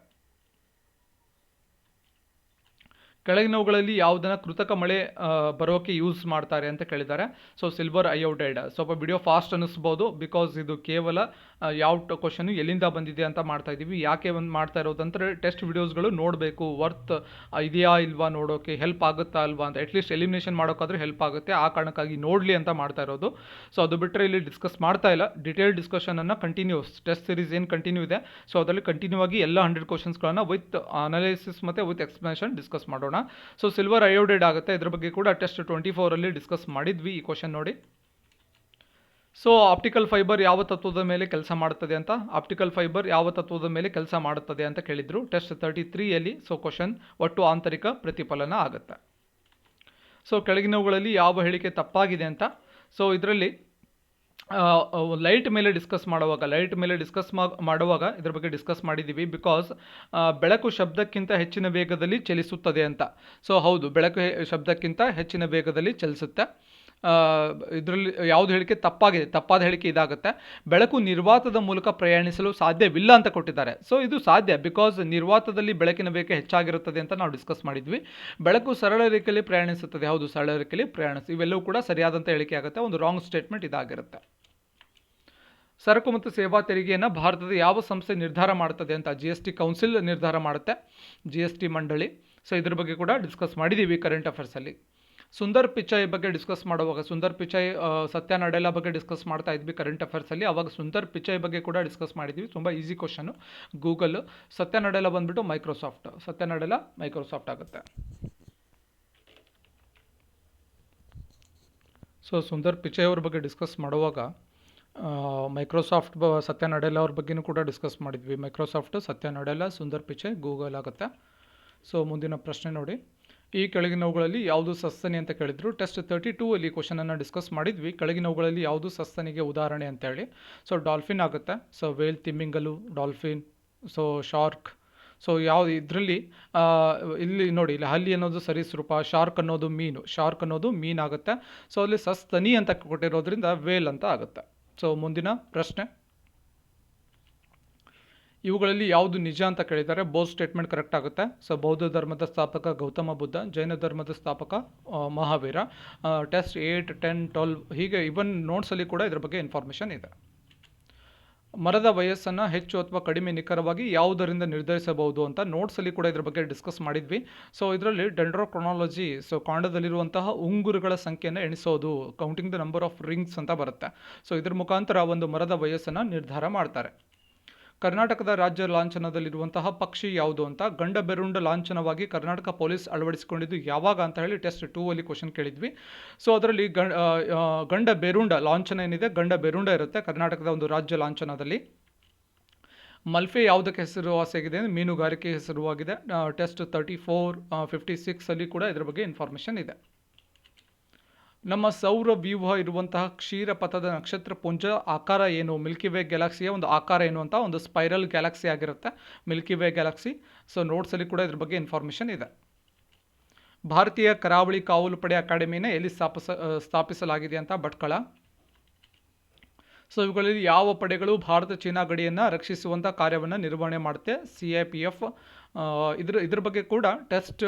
ಕೆಳಗಿನವುಗಳಲ್ಲಿ ಯಾವುದನ್ನು ಕೃತಕ ಮಳೆ ಬರೋಕ್ಕೆ ಯೂಸ್ ಮಾಡ್ತಾರೆ ಅಂತ ಕೇಳಿದ್ದಾರೆ. So silver iodide. ಸ್ವಲ್ಪ ವಿಡಿಯೋ ಫಾಸ್ಟ್ ಅನ್ನಿಸ್ಬೋದು, ಬಿಕಾಸ್ ಇದು ಕೇವಲ ಯಾವ ಕ್ವಶನು ಎಲ್ಲಿಂದ ಬಂದಿದೆ ಅಂತ ಮಾಡ್ತಾ ಇದ್ದೀವಿ. ಯಾಕೆ ಒಂದು ಮಾಡ್ತಾ ಇರೋದಂದರೆ ಟೆಸ್ಟ್ ವಿಡಿಯೋಸ್ಗಳು ನೋಡಬೇಕು, ವರ್ತ್ ಇದೆಯಾ ಇಲ್ವಾ ನೋಡೋಕ್ಕೆ, ಹೆಲ್ಪ್ ಆಗುತ್ತಾ ಅಲ್ವಾ ಅಂತ. ಅಟ್ಲೀಸ್ಟ್ ಎಲಿಮಿನೇಷನ್ ಮಾಡೋಕ್ಕಾದ್ರೆ ಹೆಲ್ಪ್ ಆಗುತ್ತೆ, ಆ ಕಾರಣಕ್ಕಾಗಿ ನೋಡಲಿ ಅಂತ ಮಾಡ್ತಾ ಇರೋದು. ಸೊ ಅದು ಬಿಟ್ಟರೆ ಇಲ್ಲಿ ಡಿಸ್ಕಸ್ ಮಾಡ್ತಾ ಇಲ್ಲ. ಡಿಟೇಲ್ ಡಿಸ್ಕಷನನ್ನು ಕಂಟಿನ್ಯೂಸ್ ಟೆಸ್ಟ್ ಸೀರೀಸ್ ಏನು ಕಂಟಿನ್ಯೂ ಇದೆ, ಸೊ ಅದರಲ್ಲಿ ಕಂಟಿನ್ಯೂ ಆಗಿ ಎಲ್ಲ 100 ಕ್ವಶನ್ಸ್ಗಳನ್ನು ವಿತ್ ಅನಾಲಿಸಿಸ್ ಮತ್ತು ವಿತ್ ಎಕ್ಸ್ಪ್ಲನೇಷನ್ ಡಿಸ್ಕಸ್ ಮಾಡೋಣ. ಸೊ ಸಿಲ್ವರ್ ಅಯೋಡೈಡ್ ಆಗುತ್ತೆ. ಇದ್ರ ಬಗ್ಗೆ ಕೂಡ ಟೆಸ್ಟ್ 24ಅಲ್ಲಿ ಡಿಸ್ಕಸ್ ಮಾಡಿದ್ವಿ. ಈ ಕ್ವಶನ್ ನೋಡಿ. ಸೊ ಆಪ್ಟಿಕಲ್ ಫೈಬರ್ ಯಾವ ತತ್ವದ ಮೇಲೆ ಕೆಲಸ ಮಾಡುತ್ತದೆ ಅಂತ? ಆಪ್ಟಿಕಲ್ ಫೈಬರ್ ಯಾವ ತತ್ವದ ಮೇಲೆ ಕೆಲಸ ಮಾಡುತ್ತದೆ ಅಂತ ಕೇಳಿದ್ರು ಟೆಸ್ಟ್ 33ಅಲ್ಲಿ. ಸೊ ಕ್ವಶನ್ ಒಟ್ಟು ಆಂತರಿಕ ಪ್ರತಿಫಲನ ಆಗುತ್ತೆ. ಸೊ ಕೆಳಗಿನವುಗಳಲ್ಲಿ ಯಾವ ಹೇಳಿಕೆ ತಪ್ಪಾಗಿದೆ ಅಂತ? ಸೊ ಇದರಲ್ಲಿ ಲೈಟ್ ಮೇಲೆ ಡಿಸ್ಕಸ್ ಮಾಡುವಾಗ ಇದ್ರ ಬಗ್ಗೆ ಡಿಸ್ಕಸ್ ಮಾಡಿದ್ದೀವಿ. ಬಿಕಾಸ್ ಬೆಳಕು ಶಬ್ದಕ್ಕಿಂತ ಹೆಚ್ಚಿನ ವೇಗದಲ್ಲಿ ಚಲಿಸುತ್ತದೆ ಅಂತ. ಸೊ ಹೌದು, ಬೆಳಕು ಶಬ್ದಕ್ಕಿಂತ ಹೆಚ್ಚಿನ ವೇಗದಲ್ಲಿ ಚಲಿಸುತ್ತೆ. ಇದರಲ್ಲಿ ಯಾವುದು ಹೇಳಿಕೆ ತಪ್ಪಾದ ಹೇಳಿಕೆ ಇದಾಗುತ್ತೆ. ಬೆಳಕು ನಿರ್ವಾತದ ಮೂಲಕ ಪ್ರಯಾಣಿಸಲು ಸಾಧ್ಯವಿಲ್ಲ ಅಂತ ಕೊಟ್ಟಿದ್ದಾರೆ. ಸೊ ಇದು ಸಾಧ್ಯ, ಬಿಕಾಸ್ ನಿರ್ವಾತದಲ್ಲಿ ಬೆಳಕಿನ ವೇಗ ಹೆಚ್ಚಾಗಿರುತ್ತದೆ ಅಂತ ನಾವು ಡಿಸ್ಕಸ್ ಮಾಡಿದ್ವಿ. ಬೆಳಕು ಸರಳ ರೇಖೆಯಲ್ಲಿ ಪ್ರಯಾಣಿಸುತ್ತದೆ. ಹೌದು, ಸರಳ ರೇಖೆಯಲ್ಲಿ ಇವೆಲ್ಲವೂ ಕೂಡ ಸರಿಯಾದಂಥ ಹೇಳಿಕೆ ಆಗುತ್ತೆ. ಒಂದು ರಾಂಗ್ ಸ್ಟೇಟ್ಮೆಂಟ್ ಇದಾಗಿರುತ್ತೆ. ಸರಕು ಮತ್ತು ಸೇವಾ ತೆರಿಗೆಯನ್ನು ಭಾರತದ ಯಾವ ಸಂಸ್ಥೆ ನಿರ್ಧಾರ ಮಾಡುತ್ತದೆ ಅಂತ? GST ಕೌನ್ಸಿಲ್ ನಿರ್ಧಾರ ಮಾಡುತ್ತೆ, GST ಮಂಡಳಿ. ಸೊ ಇದ್ರ ಬಗ್ಗೆ ಕೂಡ ಡಿಸ್ಕಸ್ ಮಾಡಿದ್ದೀವಿ ಕರೆಂಟ್ ಅಫೇರ್ಸಲ್ಲಿ. ಸುಂದರ್ ಪಿಚಾಯ್ ಬಗ್ಗೆ ಡಿಸ್ಕಸ್ ಮಾಡುವಾಗ ಸುಂದರ್ ಪಿಚಾಯ್ ಸತ್ಯ ನಡೆಲಾ ಬಗ್ಗೆ ಡಿಸ್ಕಸ್ ಮಾಡ್ತಾ ಇದ್ವಿ ಕರೆಂಟ್ ಅಫೇರ್ಸಲ್ಲಿ. ಅವಾಗ ಸುಂದರ್ ಪಿಚಾಯ್ ಬಗ್ಗೆ ಕೂಡ ಡಿಸ್ಕಸ್ ಮಾಡಿದ್ವಿ. ತುಂಬ ಈಸಿ ಕ್ವಶನು. ಗೂಗಲ್ ಸತ್ಯ ನಡೆಲಾ ಬಂದುಬಿಟ್ಟು ಮೈಕ್ರೋಸಾಫ್ಟ್. ಸತ್ಯ ನಡೆಲಾ ಮೈಕ್ರೋಸಾಫ್ಟ್ ಆಗುತ್ತೆ. ಸೊ ಸುಂದರ್ ಪಿಚಾಯ್ ಅವ್ರ ಬಗ್ಗೆ ಡಿಸ್ಕಸ್ ಮಾಡುವಾಗ ಮೈಕ್ರೋಸಾಫ್ಟ್ ಸತ್ಯ ನಡೆಲಾ ಅವ್ರ ಬಗ್ಗೆನೂ ಕೂಡ ಡಿಸ್ಕಸ್ ಮಾಡಿದ್ವಿ. ಮೈಕ್ರೋಸಾಫ್ಟ್, ಸತ್ಯ ನಡೆಲಾ, ಸುಂದರ್ ಪಿಚಾಯ್, ಗೂಗಲ್ ಆಗುತ್ತೆ. ಸೊ ಮುಂದಿನ ಪ್ರಶ್ನೆ ನೋಡಿ. ಈ ಕೆಳಗಿನವುಗಳಲ್ಲಿ ಯಾವುದು ಸಸ್ತನಿ ಅಂತ ಕೇಳಿದ್ರು. ಟೆಸ್ಟ್ 32ಅಲ್ಲಿ ಕ್ವಶನನ್ನು ಡಿಸ್ಕಸ್ ಮಾಡಿದ್ವಿ. ಕೆಳಗಿನವುಗಳಲ್ಲಿ ಯಾವುದು ಸಸ್ತನಿಗೆ ಉದಾಹರಣೆ ಅಂತೇಳಿ. ಸೊ ಡಾಲ್ಫಿನ್ ಆಗುತ್ತೆ. ಸೊ ವೇಲ್, ತಿಮ್ಮಿಂಗಲು, ಡಾಲ್ಫಿನ್, ಸೊ ಶಾರ್ಕ್. ಸೊ ಯಾವುದು ಇದರಲ್ಲಿ ಇಲ್ಲಿ ನೋಡಿ, ಇಲ್ಲಿ ಹಲ್ಲಿ ಅನ್ನೋದು ಸರೀಸೃಪ, ಶಾರ್ಕ್ ಅನ್ನೋದು ಮೀನಾಗುತ್ತೆ. ಸೊ ಅಲ್ಲಿ ಸಸ್ತನಿ ಅಂತ ಕೊಟ್ಟಿರೋದ್ರಿಂದ ವೇಲ್ ಅಂತ ಆಗುತ್ತೆ. ಸೊ ಮುಂದಿನ ಪ್ರಶ್ನೆ. ಇವುಗಳಲ್ಲಿ ಯಾವುದು ನಿಜ ಅಂತ ಕೇಳಿದ್ದಾರೆ. ಬೋತ್ ಸ್ಟೇಟ್ಮೆಂಟ್ ಕರೆಕ್ಟ್ ಆಗುತ್ತೆ. ಸೊ ಬೌದ್ಧ ಧರ್ಮದ ಸ್ಥಾಪಕ ಗೌತಮ ಬುದ್ಧ, ಜೈನ ಧರ್ಮದ ಸ್ಥಾಪಕ ಮಹಾವೀರ. ಟೆಸ್ಟ್ 8, 10, 12 ಹೀಗೆ ಇವನ್ ನೋಟ್ಸಲ್ಲಿ ಕೂಡ ಇದ್ರ ಬಗ್ಗೆ ಇನ್ಫಾರ್ಮೇಷನ್ ಇದೆ. ಮರದ ವಯಸ್ಸನ್ನು ಹೆಚ್ಚು ಅಥವಾ ಕಡಿಮೆ ನಿಖರವಾಗಿ ಯಾವುದರಿಂದ ನಿರ್ಧರಿಸಬಹುದು ಅಂತ ನೋಟ್ಸಲ್ಲಿ ಕೂಡ ಇದ್ರ ಬಗ್ಗೆ ಡಿಸ್ಕಸ್ ಮಾಡಿದ್ವಿ. ಸೊ ಇದರಲ್ಲಿ ಡೆಂಡ್ರೋಕ್ರೊನಾಲಜಿ, ಸೊ ಕಾಂಡದಲ್ಲಿರುವಂತಹ ಉಂಗುರಗಳ ಸಂಖ್ಯೆಯನ್ನು ಎಣಿಸೋದು, counting the number of rings ಅಂತ ಬರುತ್ತೆ. ಸೊ ಇದ್ರ ಮುಖಾಂತರ ಒಂದು ಮರದ ವಯಸ್ಸನ್ನು ನಿರ್ಧಾರ ಮಾಡ್ತಾರೆ. ಕರ್ನಾಟಕದ ರಾಜ್ಯ ಲಾಂಛನದಲ್ಲಿರುವಂತಹ ಪಕ್ಷಿ ಯಾವುದು ಅಂತ, ಗಂಡ ಬೆರುಂಡ ಲಾಂಛನವಾಗಿ ಕರ್ನಾಟಕ ಪೊಲೀಸ್ ಅಳವಡಿಸಿಕೊಂಡಿದ್ದು ಯಾವಾಗ ಅಂತ ಹೇಳಿ ಟೆಸ್ಟ್ 2 ಅಲ್ಲಿ ಕ್ವಶನ್ ಕೇಳಿದ್ವಿ. ಸೊ ಅದರಲ್ಲಿ ಗಂಡ ಬೆರುಂಡ ಲಾಂಛನ ಏನಿದೆ, ಗಂಡ ಬೆರುಂಡ ಇರುತ್ತೆ ಕರ್ನಾಟಕದ ಒಂದು ರಾಜ್ಯ ಲಾಂಛನದಲ್ಲಿ. ಮಲ್ಪೆ ಯಾವುದಕ್ಕೆ ಹೆಸರುವಾಸಿಯಾಗಿದೆ ಅಂದರೆ ಮೀನುಗಾರಿಕೆ ಹೆಸರುವಾಗಿದೆ. ಟೆಸ್ಟ್ 34, 56 ಅಲ್ಲಿ ಕೂಡ ಇದರ ಬಗ್ಗೆ ಇನ್ಫಾರ್ಮೇಷನ್ ಇದೆ. ನಮ್ಮ ಸೌರ ವ್ಯೂಹ ಇರುವಂತಹ ಕ್ಷೀರಪಥದ ನಕ್ಷತ್ರ ಪುಂಜ ಆಕಾರ ಏನು, ಮಿಲ್ಕಿ ವೇ ಗ್ಯಾಲಕ್ಸಿಯ ಒಂದು ಆಕಾರ ಏನು ಅಂತ, ಒಂದು ಸ್ಪೈರಲ್ ಗ್ಯಾಲಕ್ಸಿ ಆಗಿರುತ್ತೆ ಮಿಲ್ಕಿ ವೇ ಗ್ಯಾಲಕ್ಸಿ. ಸೊ ನೋಟ್ಸಲ್ಲಿ ಕೂಡ ಇದ್ರ ಬಗ್ಗೆ ಇನ್ಫಾರ್ಮೇಷನ್ ಇದೆ. ಭಾರತೀಯ ಕರಾವಳಿ ಕಾವಲು ಪಡೆ ಅಕಾಡೆಮಿನ ಎಲ್ಲಿ ಸ್ಥಾಪಿಸಲಾಗಿದೆ ಅಂತ, ಭಟ್ಕಳ. ಸೊ ಇವುಗಳಲ್ಲಿ ಯಾವ ಪಡೆಗಳು ಭಾರತ ಚೀನಾ ಗಡಿಯನ್ನು ರಕ್ಷಿಸುವಂಥ ಕಾರ್ಯವನ್ನು ನಿರ್ವಹಣೆ ಮಾಡುತ್ತೆ, CIPF. ಇದ್ರ ಬಗ್ಗೆ ಕೂಡ ಟೆಸ್ಟ್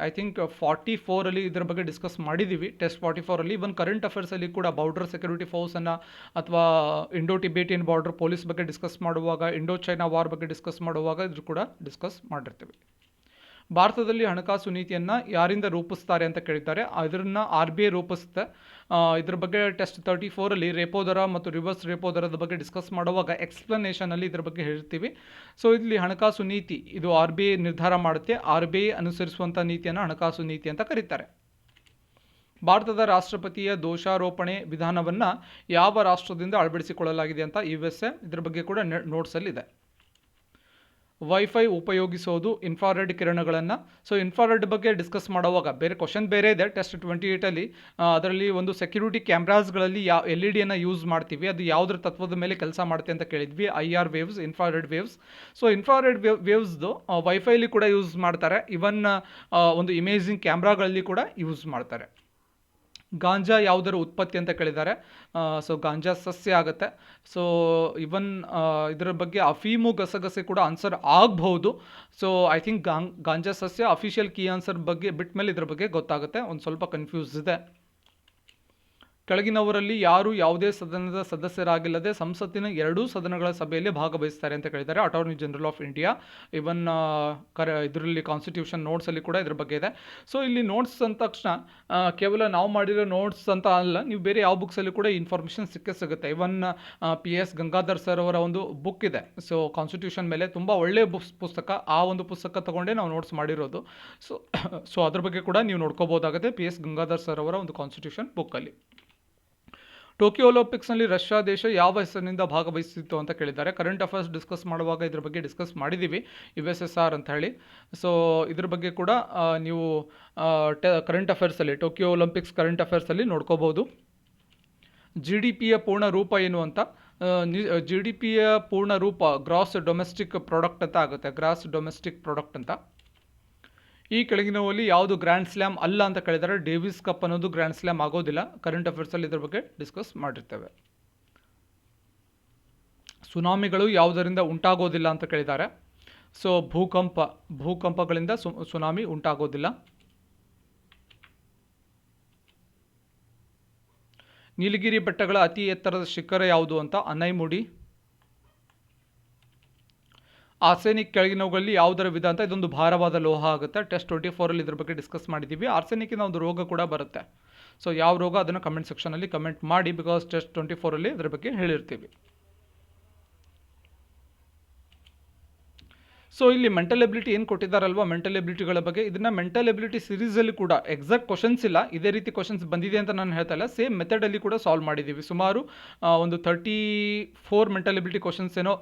ಐ ಥಿಂಕ್ 44 ಅಲ್ಲಿ ಇದ್ರ ಬಗ್ಗೆ ಡಿಸ್ಕಸ್ ಮಾಡಿದ್ದೀವಿ. ಟೆಸ್ಟ್ 44 ಅಲ್ಲಿ ಇವನ್ ಕರೆಂಟ್ ಅಫೇರ್ಸಲ್ಲಿ ಕೂಡ ಬಾರ್ಡರ್ ಸೆಕ್ಯೂರಿಟಿ ಫೋರ್ಸನ್ನು ಅಥವಾ ಇಂಡೋ ಟಿಬೇಟಿಯನ್ ಬಾರ್ಡರ್ ಪೊಲೀಸ್ ಬಗ್ಗೆ ಡಿಸ್ಕಸ್ ಮಾಡುವಾಗ, ಇಂಡೋ ಚೈನಾ ವಾರ್ ಬಗ್ಗೆ ಡಿಸ್ಕಸ್ ಮಾಡುವಾಗ ಇದ್ರ ಕೂಡ ಡಿಸ್ಕಸ್ ಮಾಡಿರ್ತೀವಿ. ಭಾರತದಲ್ಲಿ ಹಣಕಾಸು ನೀತಿಯನ್ನು ಯಾರಿಂದ ರೂಪಿಸ್ತಾರೆ ಅಂತ ಕೇಳಿದ್ದಾರೆ. ಅದನ್ನು RBI ರೂಪಿಸುತ್ತೆ. ಇದ್ರ ಬಗ್ಗೆ ಟೆಸ್ಟ್ 34 ಅಲ್ಲಿ ರೇಪೋ ದರ ಮತ್ತು ರಿವರ್ಸ್ ರೇಪೋ ದರದ ಬಗ್ಗೆ ಡಿಸ್ಕಸ್ ಮಾಡುವಾಗ ಎಕ್ಸ್ಪ್ಲನೇಷನಲ್ಲಿ ಇದ್ರ ಬಗ್ಗೆ ಹೇಳ್ತೀವಿ. ಸೊ ಇಲ್ಲಿ ಹಣಕಾಸು ನೀತಿ ಇದು RBI ನಿರ್ಧಾರ ಮಾಡುತ್ತೆ. RBI ಅನುಸರಿಸುವಂಥ ನೀತಿಯನ್ನು ಹಣಕಾಸು ನೀತಿ ಅಂತ ಕರೀತಾರೆ. ಭಾರತದ ರಾಷ್ಟ್ರಪತಿಯ ದೋಷಾರೋಪಣೆ ವಿಧಾನವನ್ನು ಯಾವ ರಾಷ್ಟ್ರದಿಂದ ಅಳವಡಿಸಿಕೊಳ್ಳಲಾಗಿದೆ ಅಂತ, USA. ಇದ್ರ ಬಗ್ಗೆ ಕೂಡ ನೋಟ್ಸಲ್ಲಿದೆ. ವೈಫೈ ಉಪಯೋಗಿಸೋದು ಇನ್ಫ್ರಾರೆಡ್ ಕಿರಣಗಳನ್ನು. ಸೊ ಇನ್ಫ್ರಾರೆಡ್ ಬಗ್ಗೆ ಡಿಸ್ಕಸ್ ಮಾಡುವಾಗ ಬೇರೆ ಕ್ವಶನ್ ಬೇರೆ ಇದೆ ಟೆಸ್ಟ್ 28 ಅಲ್ಲಿ. ಅದರಲ್ಲಿ ಒಂದು ಸೆಕ್ಯೂರಿಟಿ ಕ್ಯಾಮ್ರಾಸ್ಗಳಲ್ಲಿ LED ಯೂಸ್ ಮಾಡ್ತೀವಿ, ಅದು ಯಾವುದ್ರ ತತ್ವದ ಮೇಲೆ ಕೆಲಸ ಮಾಡುತ್ತೆ ಅಂತ ಕೇಳಿದ್ವಿ. IR waves, infrared waves. So infrared ವೇವ್ಸ್ದು ವೈಫೈಲಿ ಕೂಡ ಯೂಸ್ ಮಾಡ್ತಾರೆ. ಇವನ್ ಒಂದು ಇಮೇಜಿಂಗ್ ಕ್ಯಾಮ್ರಾಗಳಲ್ಲಿ ಕೂಡ ಯೂಸ್ ಮಾಡ್ತಾರೆ. ಗಾಂಜಾ ಯಾವುದರ ಉತ್ಪತ್ತಿ ಅಂತ ಕೇಳಿದ್ದಾರೆ. ಸೊ ಗಾಂಜಾ ಸಸ್ಯ ಆಗುತ್ತೆ. ಸೊ ಇವನ್ ಇದರ ಬಗ್ಗೆ ಅಫೀಮು ಗಸಗಸೆ ಕೂಡ ಆನ್ಸರ್ ಆಗಬಹುದು. ಸೊ ಐ ಥಿಂಕ್ ಗಾಂಜಾ ಸಸ್ಯ ಅಫಿಷಿಯಲ್ ಕೀ ಆನ್ಸರ್ ಬಗ್ಗೆ ಬಿಟ್ಟ ಮೇಲೆ ಇದ್ರ ಬಗ್ಗೆ ಗೊತ್ತಾಗುತ್ತೆ. ಒಂದು ಸ್ವಲ್ಪ ಕನ್ಫ್ಯೂಸ್ ಇದೆ. ಕೆಳಗಿನವರಲ್ಲಿ ಯಾರು ಯಾವುದೇ ಸದನದ ಸದಸ್ಯರಾಗಿಲ್ಲದೆ ಸಂಸತ್ತಿನ 2 ಸದನಗಳ ಸಭೆಯಲ್ಲಿ ಭಾಗವಹಿಸ್ತಾರೆ ಅಂತ ಕೇಳಿದ್ದಾರೆ. Attorney general of India. Even ಇದರಲ್ಲಿ ಕಾನ್ಸ್ಟಿಟ್ಯೂಷನ್ ನೋಟ್ಸಲ್ಲಿ ಕೂಡ ಇದ್ರ ಬಗ್ಗೆ ಇದೆ. ಸೊ ಇಲ್ಲಿ ನೋಟ್ಸ್ ಅಂದ ತಕ್ಷಣ ಕೇವಲ ನಾವು ಮಾಡಿರೋ ನೋಟ್ಸ್ ಅಂತ ಅಲ್ಲ, ನೀವು ಬೇರೆ ಯಾವ ಬುಕ್ಸಲ್ಲಿ ಕೂಡ ಇನ್ಫಾರ್ಮೇಷನ್ ಸಿಗುತ್ತೆ. ಇವನ್ PS ಗಂಗಾಧರ್ ಸರ್ ಅವರ ಒಂದು ಬುಕ್ ಇದೆ. ಸೊ ಕಾನ್ಸ್ಟಿಟ್ಯೂಷನ್ ಮೇಲೆ ತುಂಬ ಒಳ್ಳೆಯ ಪುಸ್ತಕ. ಆ ಒಂದು ಪುಸ್ತಕ ತಗೊಂಡೇ ನಾವು ನೋಟ್ಸ್ ಮಾಡಿರೋದು. ಸೊ ಅದ್ರ ಬಗ್ಗೆ ಕೂಡ ನೀವು ನೋಡ್ಕೋಬೋದಾಗುತ್ತೆ PS ಗಂಗಾಧರ್ ಸರ್ ಅವರ ಒಂದು ಕಾನ್ಸ್ಟಿಟ್ಯೂಷನ್ ಬುಕ್ಕಲ್ಲಿ. ಟೋಕಿಯೋ ಒಲಿಂಪಿಕ್ಸ್ನಲ್ಲಿ ರಷ್ಯಾ ದೇಶ ಯಾವ ಹೆಸರಿನಿಂದ ಭಾಗವಹಿಸಿತ್ತು ಅಂತ ಕೇಳಿದ್ದಾರೆ. ಕರೆಂಟ್ ಅಫೇರ್ಸ್ ಡಿಸ್ಕಸ್ ಮಾಡುವಾಗ ಇದ್ರ ಬಗ್ಗೆ ಡಿಸ್ಕಸ್ ಮಾಡಿದ್ದೀವಿ, USSR ಅಂತ ಹೇಳಿ. ಸೊ ಇದ್ರ ಬಗ್ಗೆ ಕೂಡ ನೀವು ಕರೆಂಟ್ ಅಫೇರ್ಸಲ್ಲಿ, ಟೋಕಿಯೋ ಒಲಿಂಪಿಕ್ಸ್ ಕರೆಂಟ್ ಅಫೇರ್ಸಲ್ಲಿ ನೋಡ್ಕೋಬೋದು. GDPಯ ಪೂರ್ಣ ರೂಪ ಏನು ಅಂತ, GDPಯ ಪೂರ್ಣ ರೂಪ ಗ್ರಾಸ್ ಡೊಮೆಸ್ಟಿಕ್ ಪ್ರಾಡಕ್ಟ್ ಅಂತ ಆಗುತ್ತೆ, ಗ್ರಾಸ್ ಡೊಮೆಸ್ಟಿಕ್ ಪ್ರಾಡಕ್ಟ್ ಅಂತ. ಈ ಕೆಳಗಿನವಲ್ಲಿ ಯಾವುದು ಗ್ರ್ಯಾಂಡ್ ಸ್ಲ್ಯಾಮ್ ಅಲ್ಲ ಅಂತ ಕೇಳಿದರೆ, ಡೇವಿಸ್ ಕಪ್ ಅನ್ನೋದು ಗ್ರ್ಯಾಂಡ್ ಸ್ಲ್ಯಾಮ್ ಆಗೋದಿಲ್ಲ. ಕರೆಂಟ್ ಅಫೇರ್ಸಲ್ಲಿ ಇದ್ರ ಬಗ್ಗೆ ಡಿಸ್ಕಸ್ ಮಾಡಿರ್ತೇವೆ. ಸುನಾಮಿಗಳು ಯಾವುದರಿಂದ ಉಂಟಾಗೋದಿಲ್ಲ ಅಂತ ಕೇಳಿದ್ದಾರೆ. So ಭೂಕಂಪಗಳಿಂದ tsunami ಉಂಟಾಗೋದಿಲ್ಲ. ನೀಲಗಿರಿ ಬೆಟ್ಟಗಳ ಅತಿ ಎತ್ತರದ ಶಿಖರ ಯಾವುದು ಅಂತ, ಅನೈಮುಡಿ. ಆರ್ಸೆನಿಕ್ ಕೆಳಗಿನವುಗಳಲ್ಲಿ ಯಾವುದರ ವಿಧ ಅಂತ, ಇದೊಂದು ಭಾರವಾದ ಲೋಹ ಆಗುತ್ತೆ. ಟೆಸ್ಟ್ 24 ಅಲ್ಲಿ ಇದ್ರ ಬಗ್ಗೆ ಡಿಸ್ಕಸ್ ಮಾಡಿದ್ದೀವಿ. ಆರ್ಸೆನಿಕ್ಕಿನ ಒಂದು ರೋಗ ಕೂಡ ಬರುತ್ತೆ. ಸೊ ಯಾವ ರೋಗ ಅದನ್ನು ಕಮೆಂಟ್ ಸೆಕ್ಷನಲ್ಲಿ ಕಮೆಂಟ್ ಮಾಡಿ, ಬಿಕಾಸ್ ಟೆಸ್ಟ್ 24 ಅಲ್ಲಿ ಇದ್ರ ಬಗ್ಗೆ ಹೇಳಿರ್ತೀವಿ. ಸೊ ಇಲ್ಲಿ ಮೆಂಟಲ್ ಎಬಿಲಿಟಿ ಏನು ಕೊಟ್ಟಿದ್ದಾರಲ್ವ, ಮೆಂಟಲ್ ಎಬಿಲಿಟಿಗಳ ಬಗ್ಗೆ, ಇದನ್ನು ಮೆಂಟಲ್ ಎಬಿಲಿಟಿ ಸೀರೀಸಲ್ಲಿ ಕೂಡ ಎಕ್ಸಾಕ್ಟ್ ಕ್ವಶನ್ಸ್ ಇಲ್ಲ, ಇದೇ ರೀತಿ ಕ್ವಶನ್ಸ್ ಬಂದಿದೆ ಅಂತ ನಾನು ಹೇಳ್ತಾ ಇಲ್ಲ, ಸೇಮ್ ಮೆಥಡಲ್ಲಿ ಕೂಡ ಸಾಲ್ವ್ ಮಾಡಿದ್ದೀವಿ. ಸುಮಾರು ಒಂದು 34 ಮೆಂಟಲ್ ಎಬಿಲಿಟಿ ಕ್ವಶನ್ಸ್ ಏನೋ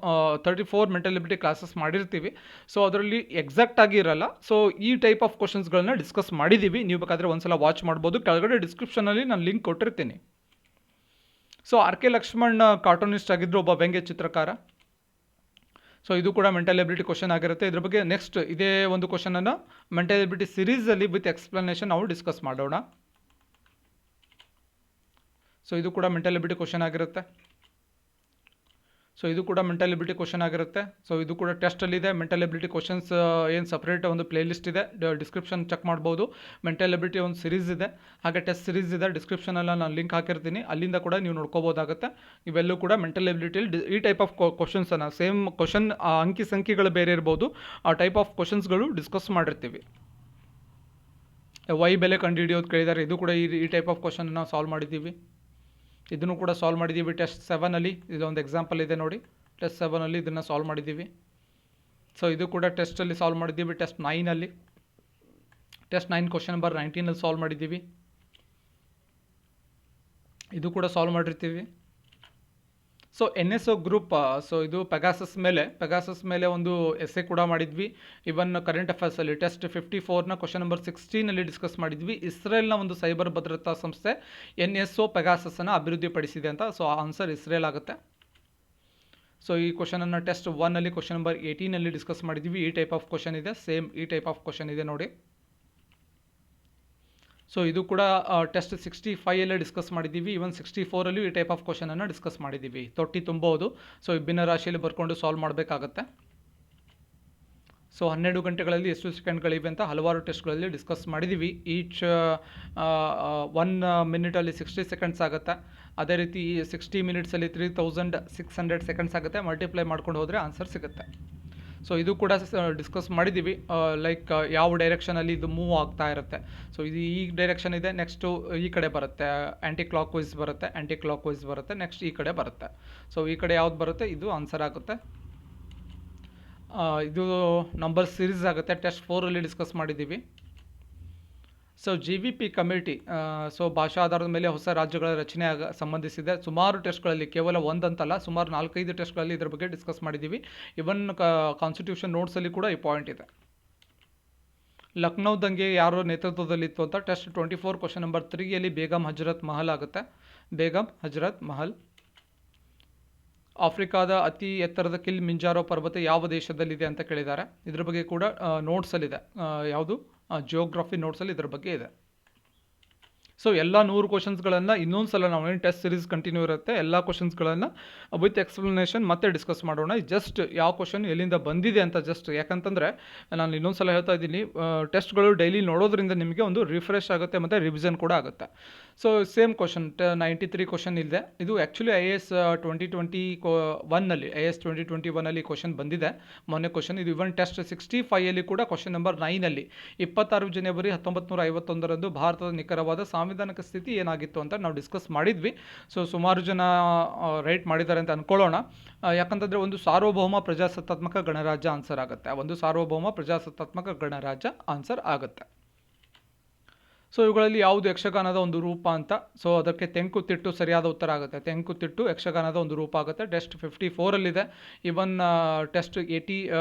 34 ಮೆಂಟಲ್ ಎಬಿಲಿಟಿ ಕ್ಲಾಸಸ್ ಮಾಡಿರ್ತೀವಿ. ಸೊ ಅದರಲ್ಲಿ ಎಕ್ಸಾಕ್ಟ್ ಆಗಿ ಇರಲ್ಲ. ಸೊ ಈ ಟೈಪ್ ಆಫ್ ಕ್ವಶನ್ಸ್ಗಳನ್ನ ಡಿಸ್ಕಸ್ ಮಾಡಿದ್ದೀವಿ. ನೀವು ಬೇಕಾದರೆ ಒಂದ್ಸಲ ವಾಚ್ ಮಾಡ್ಬೋದು. ಕೆಳಗಡೆ ಡಿಸ್ಕ್ರಿಪ್ಷನಲ್ಲಿ ನಾನು ಲಿಂಕ್ ಕೊಟ್ಟಿರ್ತೀನಿ. ಸೊ RK ಲಕ್ಷ್ಮಣ್ ಕಾರ್ಟೂನಿಸ್ಟ್ ಆಗಿದ್ರು, ಒಬ್ಬ ವ್ಯಂಗ್ಯ ಚಿತ್ರಕಾರ. ಸೊ ಇದು ಕೂಡ ಮೆಂಟಲ್ ಎಬಿಲಿಟಿ ಕ್ವಶನ್ ಆಗಿರುತ್ತೆ. ಇದ್ರ ಬಗ್ಗೆ ನೆಕ್ಸ್ಟ್ ಇದೇ ಒಂದು ಕ್ವಶನನ್ನು ಮೆಂಟಲ್ ಎಬಿಲಿಟಿ ಸಿರೀಸಲ್ಲಿ ವಿತ್ ಎಕ್ಸ್ಪ್ಲನೇಷನ್ ನಾವು ಡಿಸ್ಕಸ್ ಮಾಡೋಣ. ಸೊ ಇದು ಕೂಡ ಮೆಂಟಲ್ ಎಬಿಲಿಟಿ ಕ್ವಶನ್ ಆಗಿರುತ್ತೆ. ಸೊ ಇದು ಕೂಡ ಮೆಂಟಲ್ ಎಬಿಲಿಟಿ ಕ್ವಶನ್ ಆಗಿರುತ್ತೆ. ಸೊ ಇದು ಕೂಡ ಟೆಸ್ಟಲ್ಲಿದೆ. ಮೆಂಟಲ್ ಎಬಿಲಿಟಿ ಕ್ವಶನ್ಸ್ ಏನು ಸಪ್ರೇಟ್ ಒಂದು ಪ್ಲೇ ಲಿಸ್ಟ್ ಇದೆ, ಡಿಸ್ಕ್ರಿಪ್ಷನ್ ಚೆಕ್ ಮಾಡ್ಬೋದು. ಮೆಂಟಲ್ ಎಬಿಲಿಟಿ ಒಂದು ಸಿರೀಸ್ ಇದೆ, ಹಾಗೆ ಟೆಸ್ಟ್ ಸಿರೀಸ್ ಇದೆ, ಡಿಸ್ಕ್ರಿಪ್ಷನೆಲ್ಲ ನಾನು ಲಿಂಕ್ ಹಾಕಿರ್ತೀನಿ, ಅಲ್ಲಿಂದ ಕೂಡ ನೀವು ನೋಡ್ಕೋಬೋದಾಗುತ್ತೆ. ಇವೆಲ್ಲೂ ಕೂಡ ಮೆಂಟಲ್ ಎಬಿಲಿಟಿಯಲ್ಲಿ ಈ ಟೈಪ್ ಆಫ್ ಕ್ವಶನ್ಸನ್ನು ಸೇಮ್ ಕ್ವಶನ್ ಅಂಕಿ ಸಂಖ್ಯೆಗಳು ಬೇರೆ ಇರ್ಬೋದು, ಆ ಟೈಪ್ ಆಫ್ ಕ್ವಶನ್ಸ್ಗಳು ಡಿಸ್ಕಸ್ ಮಾಡಿರ್ತೀವಿ. ವೈ ಬೆಲೆ ಕಂಡುಹಿಡಿಯೋದು ಕೇಳಿದ್ದಾರೆ, ಇದು ಕೂಡ ಈ ಟೈಪ್ ಆಫ್ ಕ್ವಶನ್ ನಾವು ಸಾಲ್ವ್ ಮಾಡಿದ್ದೀವಿ. ಇದನ್ನು ಕೂಡ ಸಾಲ್ವ್ ಮಾಡಿದ್ದೀವಿ ಟೆಸ್ಟ್ 7ಅಲ್ಲಿ. ಇದೊಂದು ಎಕ್ಸಾಂಪಲ್ ಇದೆ ನೋಡಿ, ಟೆಸ್ಟ್ 7ಅಲ್ಲಿ ಇದನ್ನು ಸಾಲ್ವ್ ಮಾಡಿದ್ದೀವಿ. ಸೊ ಇದು ಕೂಡ ಟೆಸ್ಟಲ್ಲಿ ಸಾಲ್ವ್ ಮಾಡಿದ್ದೀವಿ. ಟೆಸ್ಟ್ 9ಅಲ್ಲಿ, ಟೆಸ್ಟ್ 9 ಕ್ವಶನ್ ನಂಬರ್ 19ಅಲ್ಲಿ ಸಾಲ್ವ್ ಮಾಡಿದ್ದೀವಿ. ಇದು ಕೂಡ ಸಾಲ್ವ್ ಮಾಡಿರ್ತೀವಿ. ಸೊ NSO ಗ್ರೂಪ್, ಸೊ ಇದು ಪೆಗಾಸಸ್ ಮೇಲೆ ಒಂದು ಎಸ್ಸೆ ಕೂಡ ಮಾಡಿದ್ವಿ. ಇವನ್ ಕರೆಂಟ್ ಅಫೇರ್ಸಲ್ಲಿ ಟೆಸ್ಟ್ 54ನ ಕ್ವಶನ್ ನಂಬರ್ 16ಅಲ್ಲಿ ಡಿಸ್ಕಸ್ ಮಾಡಿದ್ವಿ. ಇಸ್ರೇಲ್ನ ಒಂದು ಸೈಬರ್ ಭದ್ರತಾ ಸಂಸ್ಥೆ NSO ಪೆಗಾಸಸ್ಸನ್ನು ಅಭಿವೃದ್ಧಿಪಡಿಸಿದೆ ಅಂತ. ಸೊ ಆನ್ಸರ್ ಇಸ್ರೇಲ್ ಆಗುತ್ತೆ. ಸೊ ಈ ಕ್ವಶನನ್ನು ಟೆಸ್ಟ್ 1ಅಲ್ಲಿ ಕ್ವಶನ್ ನಂಬರ್ 18ಅಲ್ಲಿ ಡಿಸ್ಕಸ್ ಮಾಡಿದ್ವಿ. ಈ ಟೈಪ್ ಆಫ್ ಕ್ವಶನ್ ಇದೆ, ಸೇಮ್ ಈ ಟೈಪ್ ಆಫ್ ಕ್ವಶನ್ ಇದೆ ನೋಡಿ. ಸೊ ಇದು ಕೂಡ ಟೆಸ್ಟ್ 65ಯಲ್ಲೇ ಡಿಸ್ಕಸ್ ಮಾಡಿದ್ದೀವಿ. ಇವನ್ 64ಅಲ್ಲೂ ಈ ಟೈಪ್ ಆಫ್ ಕ್ವಶನನ್ನು ಡಿಸ್ಕಸ್ ಮಾಡಿದ್ದೀವಿ. ತೊಟ್ಟಿ ತುಂಬೋದು, ಸೊ ವಿಭಿನ್ನ ರಾಶಿಯಲ್ಲಿ ಬರ್ಕೊಂಡು ಸಾಲ್ವ್ ಮಾಡಬೇಕಾಗತ್ತೆ. ಸೊ 12 ಗಂಟೆಗಳಲ್ಲಿ ಎಷ್ಟು ಸೆಕೆಂಡ್ಗಳಿವೆ ಅಂತ ಹಲವಾರು ಟೆಸ್ಟ್ಗಳಲ್ಲಿ ಡಿಸ್ಕಸ್ ಮಾಡಿದ್ದೀವಿ. ಈಚ್ 1 ಮಿನಿಟಲ್ಲಿ 60 ಸೆಕೆಂಡ್ಸ್ ಆಗುತ್ತೆ. ಅದೇ ರೀತಿ 60 ಮಿನಿಟ್ಸಲ್ಲಿ 3600 ಸೆಕೆಂಡ್ಸ್ ಆಗುತ್ತೆ. ಮಲ್ಟಿಪ್ಲೈ ಮಾಡ್ಕೊಂಡು ಹೋದರೆ ಆನ್ಸರ್ ಸಿಗುತ್ತೆ. ಸೊ ಇದು ಕೂಡ ಡಿಸ್ಕಸ್ ಮಾಡಿದ್ದೀವಿ, ಲೈಕ್ ಯಾವ ಡೈರೆಕ್ಷನಲ್ಲಿ ಇದು ಮೂವ್ ಆಗ್ತಾ ಇರುತ್ತೆ. ಸೊ ಇದು ಈ ಡೈರೆಕ್ಷನ್ ಇದೆ, ನೆಕ್ಸ್ಟು ಈ ಕಡೆ ಬರುತ್ತೆ, ಆ್ಯಂಟಿ ಕ್ಲಾಕ್ ವೈಸ್ ಬರುತ್ತೆ, ನೆಕ್ಸ್ಟ್ ಈ ಕಡೆ ಬರುತ್ತೆ. ಸೊ ಈ ಕಡೆ ಯಾವ್ದು ಬರುತ್ತೆ ಇದು ಆನ್ಸರ್ ಆಗುತ್ತೆ. ಇದು ನಂಬರ್ ಸೀರೀಸ್ ಆಗುತ್ತೆ. ಟೆಸ್ಟ್ 4ಅಲ್ಲಿ ಡಿಸ್ಕಸ್ ಮಾಡಿದ್ದೀವಿ. ಸೊ GVP ಕಮಿಟಿ, ಸೊ ಭಾಷಾ ಆಧಾರದ ಮೇಲೆ ಹೊಸ ರಾಜ್ಯಗಳ ರಚನೆ ಸಂಬಂಧಿಸಿದೆ. ಸುಮಾರು ಟೆಸ್ಟ್ಗಳಲ್ಲಿ, ಕೇವಲ ಒಂದಂತಲ್ಲ, ಸುಮಾರು 4-5 ಟೆಸ್ಟ್ಗಳಲ್ಲಿ ಇದ್ರ ಬಗ್ಗೆ ಡಿಸ್ಕಸ್ ಮಾಡಿದ್ದೀವಿ. ಇವನ್ ಕಾನ್ಸ್ಟಿಟ್ಯೂಷನ್ ನೋಟ್ಸಲ್ಲಿ ಕೂಡ ಈ ಪಾಯಿಂಟ್ ಇದೆ. ಲಕ್ನೋ ದಂಗೆ ಯಾರು ನೇತೃತ್ವದಲ್ಲಿತ್ತು ಅಂತ ಟೆಸ್ಟ್ 24 ಕ್ವಶನ್ ನಂಬರ್ 3ಯಲ್ಲಿ ಬೇಗಂ ಹಜರತ್ ಮಹಲ್ ಆಗುತ್ತೆ. ಬೇಗಂ ಹಜರತ್ ಮಹಲ್. ಆಫ್ರಿಕಾದ ಅತಿ ಎತ್ತರದ ಕಿಲ್ ಮಿಂಜಾರೋ ಪರ್ವತ ಯಾವ ದೇಶದಲ್ಲಿದೆ ಅಂತ ಕೇಳಿದ್ದಾರೆ. ಇದ್ರ ಬಗ್ಗೆ ಕೂಡ ನೋಟ್ಸಲ್ಲಿದೆ, ಯಾವುದು ಜಿಯೋಗ್ರಫಿ ನೋಟ್ಸಲ್ಲಿ ಇದ್ರ ಬಗ್ಗೆ ಇದೆ. ಸೊ ಎಲ್ಲ 100 ಕ್ವಶನ್ಸ್ಗಳನ್ನು ಇನ್ನೊಂದು ಸಲ ನಾವು ಏನು ಟೆಸ್ಟ್ ಸೀರೀಸ್ ಕಂಟಿನ್ಯೂ ಇರುತ್ತೆ, ಎಲ್ಲ ಕ್ವಶನ್ಸ್ಗಳನ್ನು ವಿತ್ ಎಕ್ಸ್ಪ್ಲನೇಷನ್ ಮತ್ತೆ ಡಿಸ್ಕಸ್ ಮಾಡೋಣ. ಜಸ್ಟ್ ಯಾವ ಕ್ವಶನ್ ಎಲ್ಲಿಂದ ಬಂದಿದೆ ಅಂತ ಜಸ್ಟ್, ಯಾಕಂತಂದರೆ ನಾನು ಇನ್ನೊಂದು ಸಲ ಹೇಳ್ತಾ ಇದ್ದೀನಿ, ಟೆಸ್ಟ್ಗಳು ಡೈಲಿ ನೋಡೋದ್ರಿಂದ ನಿಮಗೆ ಒಂದು ರಿಫ್ರೆಶ್ ಆಗುತ್ತೆ ಮತ್ತು ರಿವಿಷನ್ ಕೂಡ ಆಗುತ್ತೆ. ಸೊ ಸೇಮ್ ಕ್ವಶನ್ 93 ಕ್ವಶನ್ ಇದೆ. ಇದು ಆ್ಯಕ್ಚುಲಿ IAS 2021ನಲ್ಲಿ ಕ್ವಶನ್ ಬಂದಿದೆ, ಮೊನ್ನೆ ಕ್ವಶನ್. ಇದು ಇವನ್ ಟೆಸ್ಟ್ 65ಯಲ್ಲಿ ಕೂಡ ಕ್ವಶನ್ ನಂಬರ್ 9ಅಲ್ಲಿ 26 ಜನವರಿ 1951ರಂದು ಭಾರತದ ನಿಖರವಾದ ಸಾಂವಿಧಾನಿಕ ಸ್ಥಿತಿ ಏನಾಗಿತ್ತು ಅಂತ ನಾವು ಡಿಸ್ಕಸ್ ಮಾಡಿದ್ವಿ. ಸೊ ಸುಮಾರು ಜನ ರೈಟ್ ಮಾಡಿದ್ದಾರೆ ಅಂತ ಅಂದ್ಕೊಳ್ಳೋಣ, ಯಾಕಂತಂದರೆ ಒಂದು ಸಾರ್ವಭೌಮ ಪ್ರಜಾಸತ್ತಾತ್ಮಕ ಗಣರಾಜ್ಯ ಆನ್ಸರ್ ಆಗುತ್ತೆ. ಒಂದು ಸಾರ್ವಭೌಮ ಪ್ರಜಾಸತ್ತಾತ್ಮಕ ಗಣರಾಜ್ಯ ಆನ್ಸರ್ ಆಗುತ್ತೆ. ಸೊ ಇವುಗಳಲ್ಲಿ ಯಾವುದು ಯಕ್ಷಗಾನದ ಒಂದು ರೂಪ ಅಂತ, ಸೊ ಅದಕ್ಕೆ ತೆಂಕುತಿಟ್ಟು ಸರಿಯಾದ ಉತ್ತರ ಆಗುತ್ತೆ. ತೆಂಕುತಿಟ್ಟು ಯಕ್ಷಗಾನದ ಒಂದು ರೂಪ ಆಗುತ್ತೆ. ಟೆಸ್ಟ್ 54ಅಲ್ಲಿದೆ. ಇವನ್ ಟೆಸ್ಟ್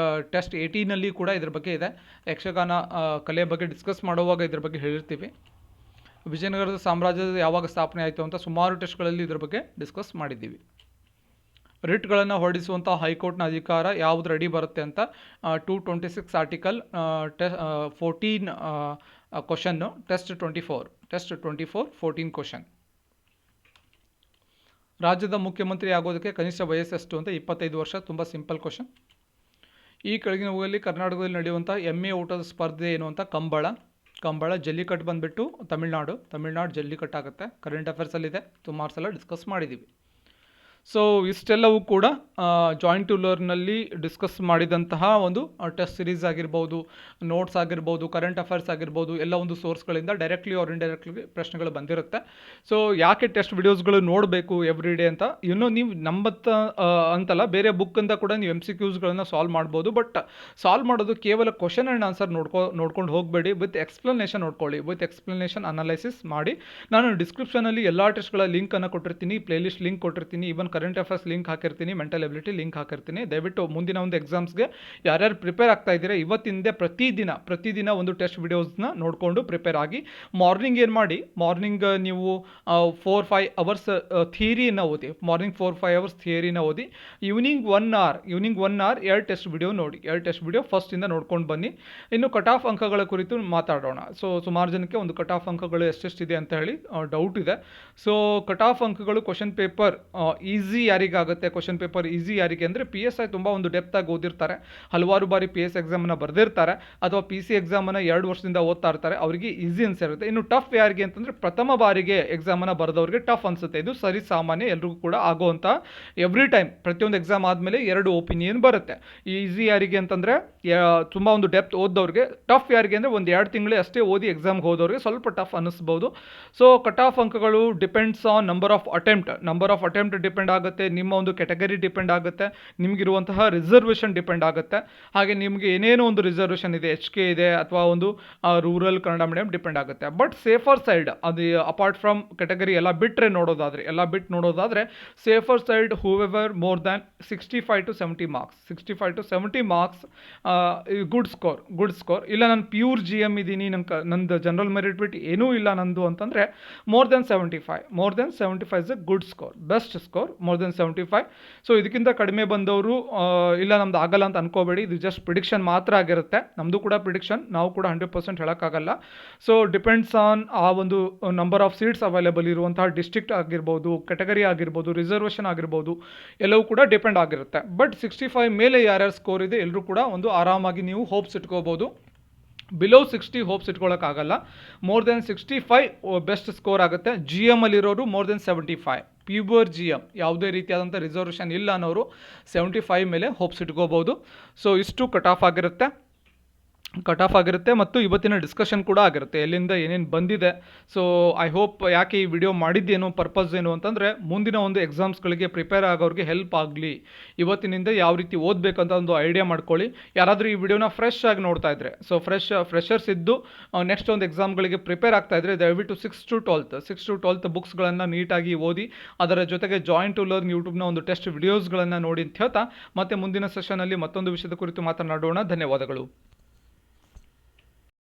18ನಲ್ಲಿ ಕೂಡ ಇದ್ರ ಬಗ್ಗೆ ಇದೆ. ಯಕ್ಷಗಾನ ಕಲೆ ಬಗ್ಗೆ ಡಿಸ್ಕಸ್ ಮಾಡುವಾಗ ಇದ್ರ ಬಗ್ಗೆ ಹೇಳಿರ್ತೀವಿ. ವಿಜಯನಗರದ ಸಾಮ್ರಾಜ್ಯದ ಯಾವಾಗ ಸ್ಥಾಪನೆ ಆಯಿತು ಅಂತ ಸುಮಾರು ಟೆಸ್ಟ್ಗಳಲ್ಲಿ ಇದ್ರ ಬಗ್ಗೆ ಡಿಸ್ಕಸ್ ಮಾಡಿದ್ದೀವಿ. ರಿಟ್ಗಳನ್ನು ಹೊರಡಿಸುವಂಥ ಹೈಕೋರ್ಟ್ನ ಅಧಿಕಾರ ಯಾವುದು ಅಡಿ ಬರುತ್ತೆ ಅಂತ 226 ಆರ್ಟಿಕಲ್ 14 ಕ್ವಶನ್ನು. Test 24 14 question. ರಾಜ್ಯದ ಮುಖ್ಯಮಂತ್ರಿ ಆಗೋದಕ್ಕೆ ಕನಿಷ್ಠ ವಯಸ್ಸೆಷ್ಟು ಅಂತ 25 ವರ್ಷ. ತುಂಬ ಸಿಂಪಲ್ ಕ್ವಶನ್. ಈ ಕೆಳಗಿನವುಗಳಲ್ಲಿ ಕರ್ನಾಟಕದಲ್ಲಿ ನಡೆಯುವಂಥ ಎಮ್ಮೆ ಊಟದ ಸ್ಪರ್ಧೆ ಏನು ಅಂತ ಕಂಬಳ. ಜಲ್ಲಿಕಟ್ಟು ಬಂದುಬಿಟ್ಟು ತಮಿಳ್ನಾಡು ಜಲ್ಲಿಕಟ್ಟು ಆಗುತ್ತೆ. ಕರೆಂಟ್ ಅಫೇರ್ಸಲ್ಲಿದೆ, ಸುಮಾರು ಸಲ ಡಿಸ್ಕಸ್ ಮಾಡಿದ್ದೀವಿ. ಸೊ ಇಷ್ಟೆಲ್ಲವೂ ಕೂಡ ಜಾಯಿಂಟ್ ಟು ಲರ್ನಲ್ಲಿ ಡಿಸ್ಕಸ್ ಮಾಡಿದಂತಹ ಒಂದು ಟೆಸ್ಟ್ ಸಿರೀಸ್ ಆಗಿರ್ಬೋದು, ನೋಟ್ಸ್ ಆಗಿರ್ಬೋದು, ಕರೆಂಟ್ ಅಫೇರ್ಸ್ ಆಗಿರ್ಬೋದು, ಎಲ್ಲ ಒಂದು ಸೋರ್ಸ್ಗಳಿಂದ ಡೈರೆಕ್ಟ್ಲಿ ಆರ್ ಇಂಡೈರೆಕ್ಟ್ಲಿ ಪ್ರಶ್ನೆಗಳು ಬಂದಿರುತ್ತೆ. ಸೊ ಯಾಕೆ ಟೆಸ್ಟ್ ವಿಡಿಯೋಸ್ಗಳು ನೋಡಬೇಕು ಎವ್ರಿ ಡೇ ಅಂತ, ಇನ್ನೂ ನೀವು ಅಂತಲ್ಲ, ಬೇರೆ ಬುಕ್ಕಿಂದ ಕೂಡ ನೀವು MCQಸ್ಗಳನ್ನು ಸಾಲ್ವ್ ಮಾಡ್ಬೋದು. ಬಟ್ ಸಾಲ್ವ್ ಮಾಡೋದು ಕೇವಲ ಕ್ವಶನ್ ಆ್ಯಂಡ್ ಆನ್ಸರ್ ನೋಡ್ಕೊಂಡು ಹೋಗಬೇಡಿ, ವಿತ್ ಎಕ್ಸ್ಪ್ಲನೇಷನ್ ನೋಡ್ಕೊಳ್ಳಿ. ವಿತ್ ಎಕ್ಸ್ಪ್ಲನೇಷನ್ ಅನಾಲೈಸಿಸ್ ಮಾಡಿ. ನಾನು ಡಿಸ್ಕ್ರಿಪ್ಷನಲ್ಲಿ ಎಲ್ಲ ಟೆಸ್ಟ್ಗಳ ಲಿಂಕನ್ನು ಕೊಟ್ಟಿರ್ತೀನಿ, ಪ್ಲೇಲಿಸ್ಟ್ ಲಿಂಕ್ ಕೊಟ್ಟಿರ್ತೀನಿ, ಇವನ್ ಕರೆಂಟ್ ಅಫೇರ್ಸ್ ಲಿಂಕ್ ಹಾಕಿರ್ತೀನಿ, ಮೆಂಟಲ್ ಎಬಿಲಿಟಿ ಲಿಂಕ್ ಹಾಕಿರ್ತೀನಿ. ದಯವಿಟ್ಟು ಮುಂದಿನ ಒಂದು ಎಕ್ಸಾಮ್ಸ್ಗೆ ಯಾರ್ಯಾರು ಪ್ರಿಪೇರ್ ಆಗ್ತಾ ಇದ್ದೀರಾ ಇವತ್ತಿಂದ ಪ್ರತಿದಿನ ಒಂದು ಟೆಸ್ಟ್ ವಿಡಿಯೋಸ್ನ ನೋಡಿಕೊಂಡು ಪ್ರಿಪೇರ್ ಆಗಿ. ಮಾರ್ನಿಂಗ್ ಏನು ಮಾಡಿ, ಮಾರ್ನಿಂಗ್ ನೀವು 4-5 ಅವರ್ಸ್ ಥಿಯರಿಯನ್ನು ಓದಿ. ಮಾರ್ನಿಂಗ್ 4-5 ಅವರ್ಸ್ ಥಿಯರಿನ ಓದಿ. ಈವ್ನಿಂಗ್ 1 ಅವರ್ 2 ಟೆಸ್ಟ್ ವಿಡಿಯೋ ನೋಡಿ. 2 ಟೆಸ್ಟ್ ವಿಡಿಯೋ ಫಸ್ಟಿಂದ ನೋಡ್ಕೊಂಡು ಬನ್ನಿ. ಇನ್ನು ಕಟ್ ಆಫ್ ಅಂಕಗಳ ಕುರಿತು ಮಾತಾಡೋಣ. ಸೊ ಸುಮಾರು ಜನಕ್ಕೆ ಒಂದು ಕಟ್ ಆಫ್ ಅಂಕಗಳು ಎಷ್ಟೆಷ್ಟಿದೆ ಅಂತ ಹೇಳಿ ಡೌಟ್ ಇದೆ. ಸೊ ಕಟ್ ಆಫ್ ಅಂಕಗಳು ಕ್ವಶನ್ ಪೇಪರ್ ಈಸಿ ಯಾರಿಗಾಗುತ್ತೆ ಕ್ವಶನ್ ಪೇಪರ್ ಈಸಿ ಯಾರಿಗೆ ಅಂದರೆ PSI ತುಂಬ ಒಂದು ಡೆಪ್ತಾಗಿ ಓದಿರ್ತಾರೆ, ಹಲವಾರು ಬಾರಿ PS ಎಕ್ಸಾಮನ್ನು ಬರೆದಿರ್ತಾರೆ, ಅಥವಾ PC ಎಕ್ಸಾಮನ್ನು 2 ವರ್ಷದಿಂದ ಓದ್ತಾ ಇರ್ತಾರೆ, ಅವರಿಗೆ ಈಸಿ ಅನಿಸಿರುತ್ತೆ. ಇನ್ನು ಟಫ್ ಯಾರಿಗೆ ಅಂತಂದರೆ ಪ್ರಥಮ ಬಾರಿಗೆ ಎಕ್ಸಾಮನ್ನು ಬರೆದವ್ರಿಗೆ ಟಫ್ ಅನಿಸುತ್ತೆ. ಇದು ಸರಿ ಸಾಮಾನ್ಯ, ಎಲ್ರಿಗೂ ಕೂಡ ಆಗುವಂಥ ಎವ್ರಿ ಟೈಮ್ ಪ್ರತಿಯೊಂದು ಎಕ್ಸಾಮ್ ಆದಮೇಲೆ 2 ಒಪಿನಿಯನ್ ಬರುತ್ತೆ. ಈಸಿ ಯಾರಿಗೆ ಅಂತಂದರೆ ತುಂಬ ಒಂದು ಡೆಪ್ತ್ ಓದೋರಿಗೆ, ಟಫ್ ಯಾರಿಗೆ ಅಂದರೆ ಒಂದು 2 ತಿಂಗಳೇ ಅಷ್ಟೇ ಓದಿ ಎಕ್ಸಾಮ್ಗೆ ಹೋದವ್ರಿಗೆ ಸ್ವಲ್ಪ ಟಫ್ ಅನ್ನಿಸ್ಬೋದು. ಸೊ ಕಟ್ ಆಫ್ ಅಂಕಗಳು depends on number of attempt depend ಆಗುತ್ತೆ, ನಿಮ್ಮ ಒಂದು ಕೆಟಗರಿ ಡಿಪೆಂಡ್ ಆಗುತ್ತೆ, ನಿಮಗಿರುವಂತಹ ರಿಸರ್ವೇಷನ್ ಡಿಪೆಂಡ್ ಆಗುತ್ತೆ. ಹಾಗೆ ನಿಮಗೆ ಏನೇನೋ ಒಂದು ರಿಸರ್ವೇಷನ್ ಇದೆ, HK ಇದೆ, ಅಥವಾ ಒಂದು ರೂರಲ್ ಕನ್ನಡ ಮೀಡಿಯಂ ಡಿಪೆಂಡ್ ಆಗುತ್ತೆ. ಬಟ್ ಸೇಫರ್ ಸೈಡ್, ಅದು ಅಪಾರ್ಟ್ ಫ್ರಮ್ ಕೆಟಗರಿ ಎಲ್ಲ ಬಿಟ್ಟು ನೋಡೋದಾದರೆ safer side however more than 65 to 70 marks good score. ಇಲ್ಲ ನಾನು ಪ್ಯೂರ್ GM ಇದ್ದೀನಿ, ನಂದು ಜನರಲ್ ಮೆರಿಟ್ ಬಿಟ್ಟು ಏನೂ ಇಲ್ಲ ನಂದು ಅಂತಂದರೆ more than 75 is A good score, best score, more than 75. So ಇದಕ್ಕಿಂತ ಕಡಿಮೆ ಬಂದವರು ಇಲ್ಲ ನಮ್ದು ಆಗಲ್ಲ ಅಂತ ಅನ್ಕೋಬೇಡಿ, ಇದು ಜಸ್ಟ್ ಪ್ರಿಡಿಕ್ಷನ್ ಮಾತ್ರ ಆಗಿರುತ್ತೆ. ನಮ್ಮದು ಕೂಡ ಪ್ರಿಡಿಕ್ಷನ್, ನಾವು ಕೂಡ 100% ಹೇಳೋಕ್ಕಾಗಲ್ಲ. ಸೊ ಡಿಪೆಂಡ್ಸ್ ಆನ್ ಆ ಒಂದು ನಂಬರ್ ಆಫ್ ಸೀಟ್ಸ್ ಅವೈಲೇಬಲ್ ಇರುವಂತಹ ಡಿಸ್ಟ್ರಿಕ್ಟ್ ಆಗಿರ್ಬೋದು, ಕೆಟಗರಿ ಆಗಿರ್ಬೋದು, ರಿಸರ್ವೇಷನ್ ಆಗಿರ್ಬೋದು, ಎಲ್ಲವೂ ಕೂಡ ಡಿಪೆಂಡ್ ಆಗಿರುತ್ತೆ. ಬಟ್ 65 ಮೇಲೆ ಯಾರ್ಯಾರು ಸ್ಕೋರ್ ಇದೆ ಎಲ್ಲರೂ ಕೂಡ ಒಂದು ಆರಾಮಾಗಿ ನೀವು ಹೋಪ್ಸ್ ಇಟ್ಕೋಬೋದು. ಬಿಲೋ 60 ಹೋಪ್ಸ್ ಇಟ್ಕೊಳ್ಳೋಕ್ಕಾಗಲ್ಲ. ಮೋರ್ ದೆನ್ 65 ಬೆಸ್ಟ್ ಸ್ಕೋರ್ ಆಗುತ್ತೆ. GM ಅಲ್ಲಿರೋರು ಮೋರ್ ದೆನ್ 75, ಪ್ಯೂರ್ GM, ಯಾವುದೇ ರೀತಿಯಾದಂಥ ರಿಸರ್ವೇಷನ್ ಇಲ್ಲ ಅನ್ನೋರು 75 ಮೇಲೆ ಹೋಪ್ಸ್ ಇಟ್ಕೋಬೋದು. ಸೊ ಇಷ್ಟು ಕಟ್ ಆಫ್ ಆಗಿರುತ್ತೆ ಮತ್ತು ಇವತ್ತಿನ ಡಿಸ್ಕಷನ್ ಕೂಡ ಆಗಿರುತ್ತೆ, ಎಲ್ಲಿಂದ ಏನೇನು ಬಂದಿದೆ. ಸೊ ಐ ಹೋಪ್, ಯಾಕೆ ಈ ವಿಡಿಯೋ ಮಾಡಿದ್ದೇನು, ಪರ್ಪಸ್ ಏನು ಅಂತಂದರೆ ಮುಂದಿನ ಒಂದು ಎಕ್ಸಾಮ್ಸ್ಗಳಿಗೆ ಪ್ರಿಪೇರ್ ಆಗೋರಿಗೆ ಹೆಲ್ಪ್ ಆಗಲಿ, ಇವತ್ತಿನಿಂದ ಯಾವ ರೀತಿ ಓದಬೇಕಂತ ಒಂದು ಐಡಿಯಾ ಮಾಡ್ಕೊಳ್ಳಿ. ಯಾರಾದರೂ ಈ ವಿಡಿಯೋನ ಫ್ರೆಶ್ ಆಗಿ ನೋಡ್ತಾ ಇದ್ರೆ, ಸೊ ಫ್ರೆಷರ್ಸ್ ಇದ್ದು ನೆಕ್ಸ್ಟ್ ಒಂದು ಎಕ್ಸಾಮ್ಗಳಿಗೆ ಪ್ರಿಪೇರ್ ಆಗ್ತಾ ಇದ್ರೆ, ದಯವಿಟ್ಟು 6 to 12 ಬುಕ್ಸ್ಗಳನ್ನು ನೀಟಾಗಿ ಓದಿ, ಅದರ ಜೊತೆಗೆ ಜಾಯಿನ್ ಟು ಲರ್ನ್ ಯೂಟ್ಯೂಬ್ನ ಒಂದು ಟೆಸ್ಟ್ ವಿಡಿಯೋಸ್ಗಳನ್ನು ನೋಡಿ ಅಂತ ಹೇಳ್ತಾ ಮತ್ತೆ ಮುಂದಿನ ಸೆಷನಲ್ಲಿ ಮತ್ತೊಂದು ವಿಷಯದ ಕುರಿತು ಮಾತನಾಡೋಣ. ಧನ್ಯವಾದಗಳು.